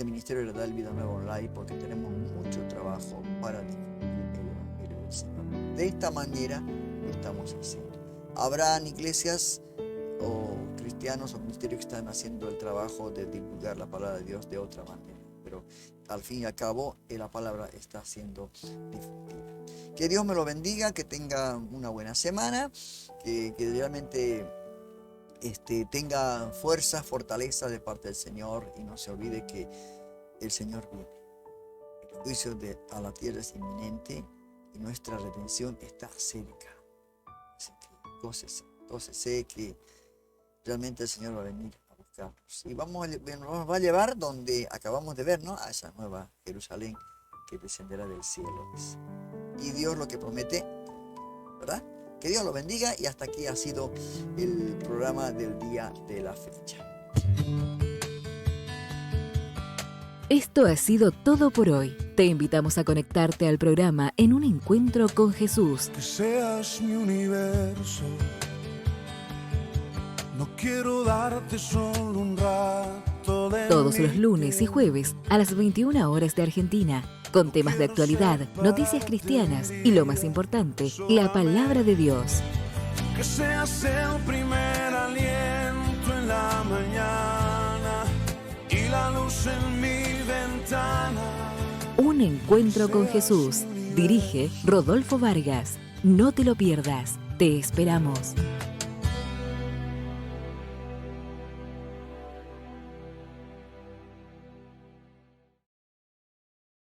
ministerio de la Vida Nueva Online, porque tenemos mucho trabajo para difundir el Evangelio del Señor. De esta manera lo estamos haciendo. Habrán iglesias o cristianos o ministerios que están haciendo el trabajo de divulgar la palabra de Dios de otra manera, pero al fin y al cabo la palabra está siendo difundida. Que Dios me lo bendiga, que tenga una buena semana, que realmente tenga fuerza, fortaleza de parte del Señor, y no se olvide que el Señor viene. El juicio a la tierra es inminente y nuestra redención está cerca. Así que entonces sé que realmente el Señor va a venir a buscarnos. Y nos va a llevar donde acabamos de ver, ¿no? A esa nueva Jerusalén que descenderá del cielo. Y Dios lo que promete, ¿verdad? Que Dios lo bendiga, y hasta aquí ha sido el programa del día de la fecha. Esto ha sido todo por hoy. Te invitamos a conectarte al programa En un Encuentro con Jesús. Que seas mi universo. No quiero darte solo un rato de Todos los lunes y jueves a las 21 horas de Argentina, con temas de actualidad, noticias cristianas y, lo más importante, la palabra de Dios. Que seas el primer aliento en la mañana y la luz en mi ventana. Un Encuentro con Jesús. Dirige Rodolfo Vargas. No te lo pierdas. Te esperamos.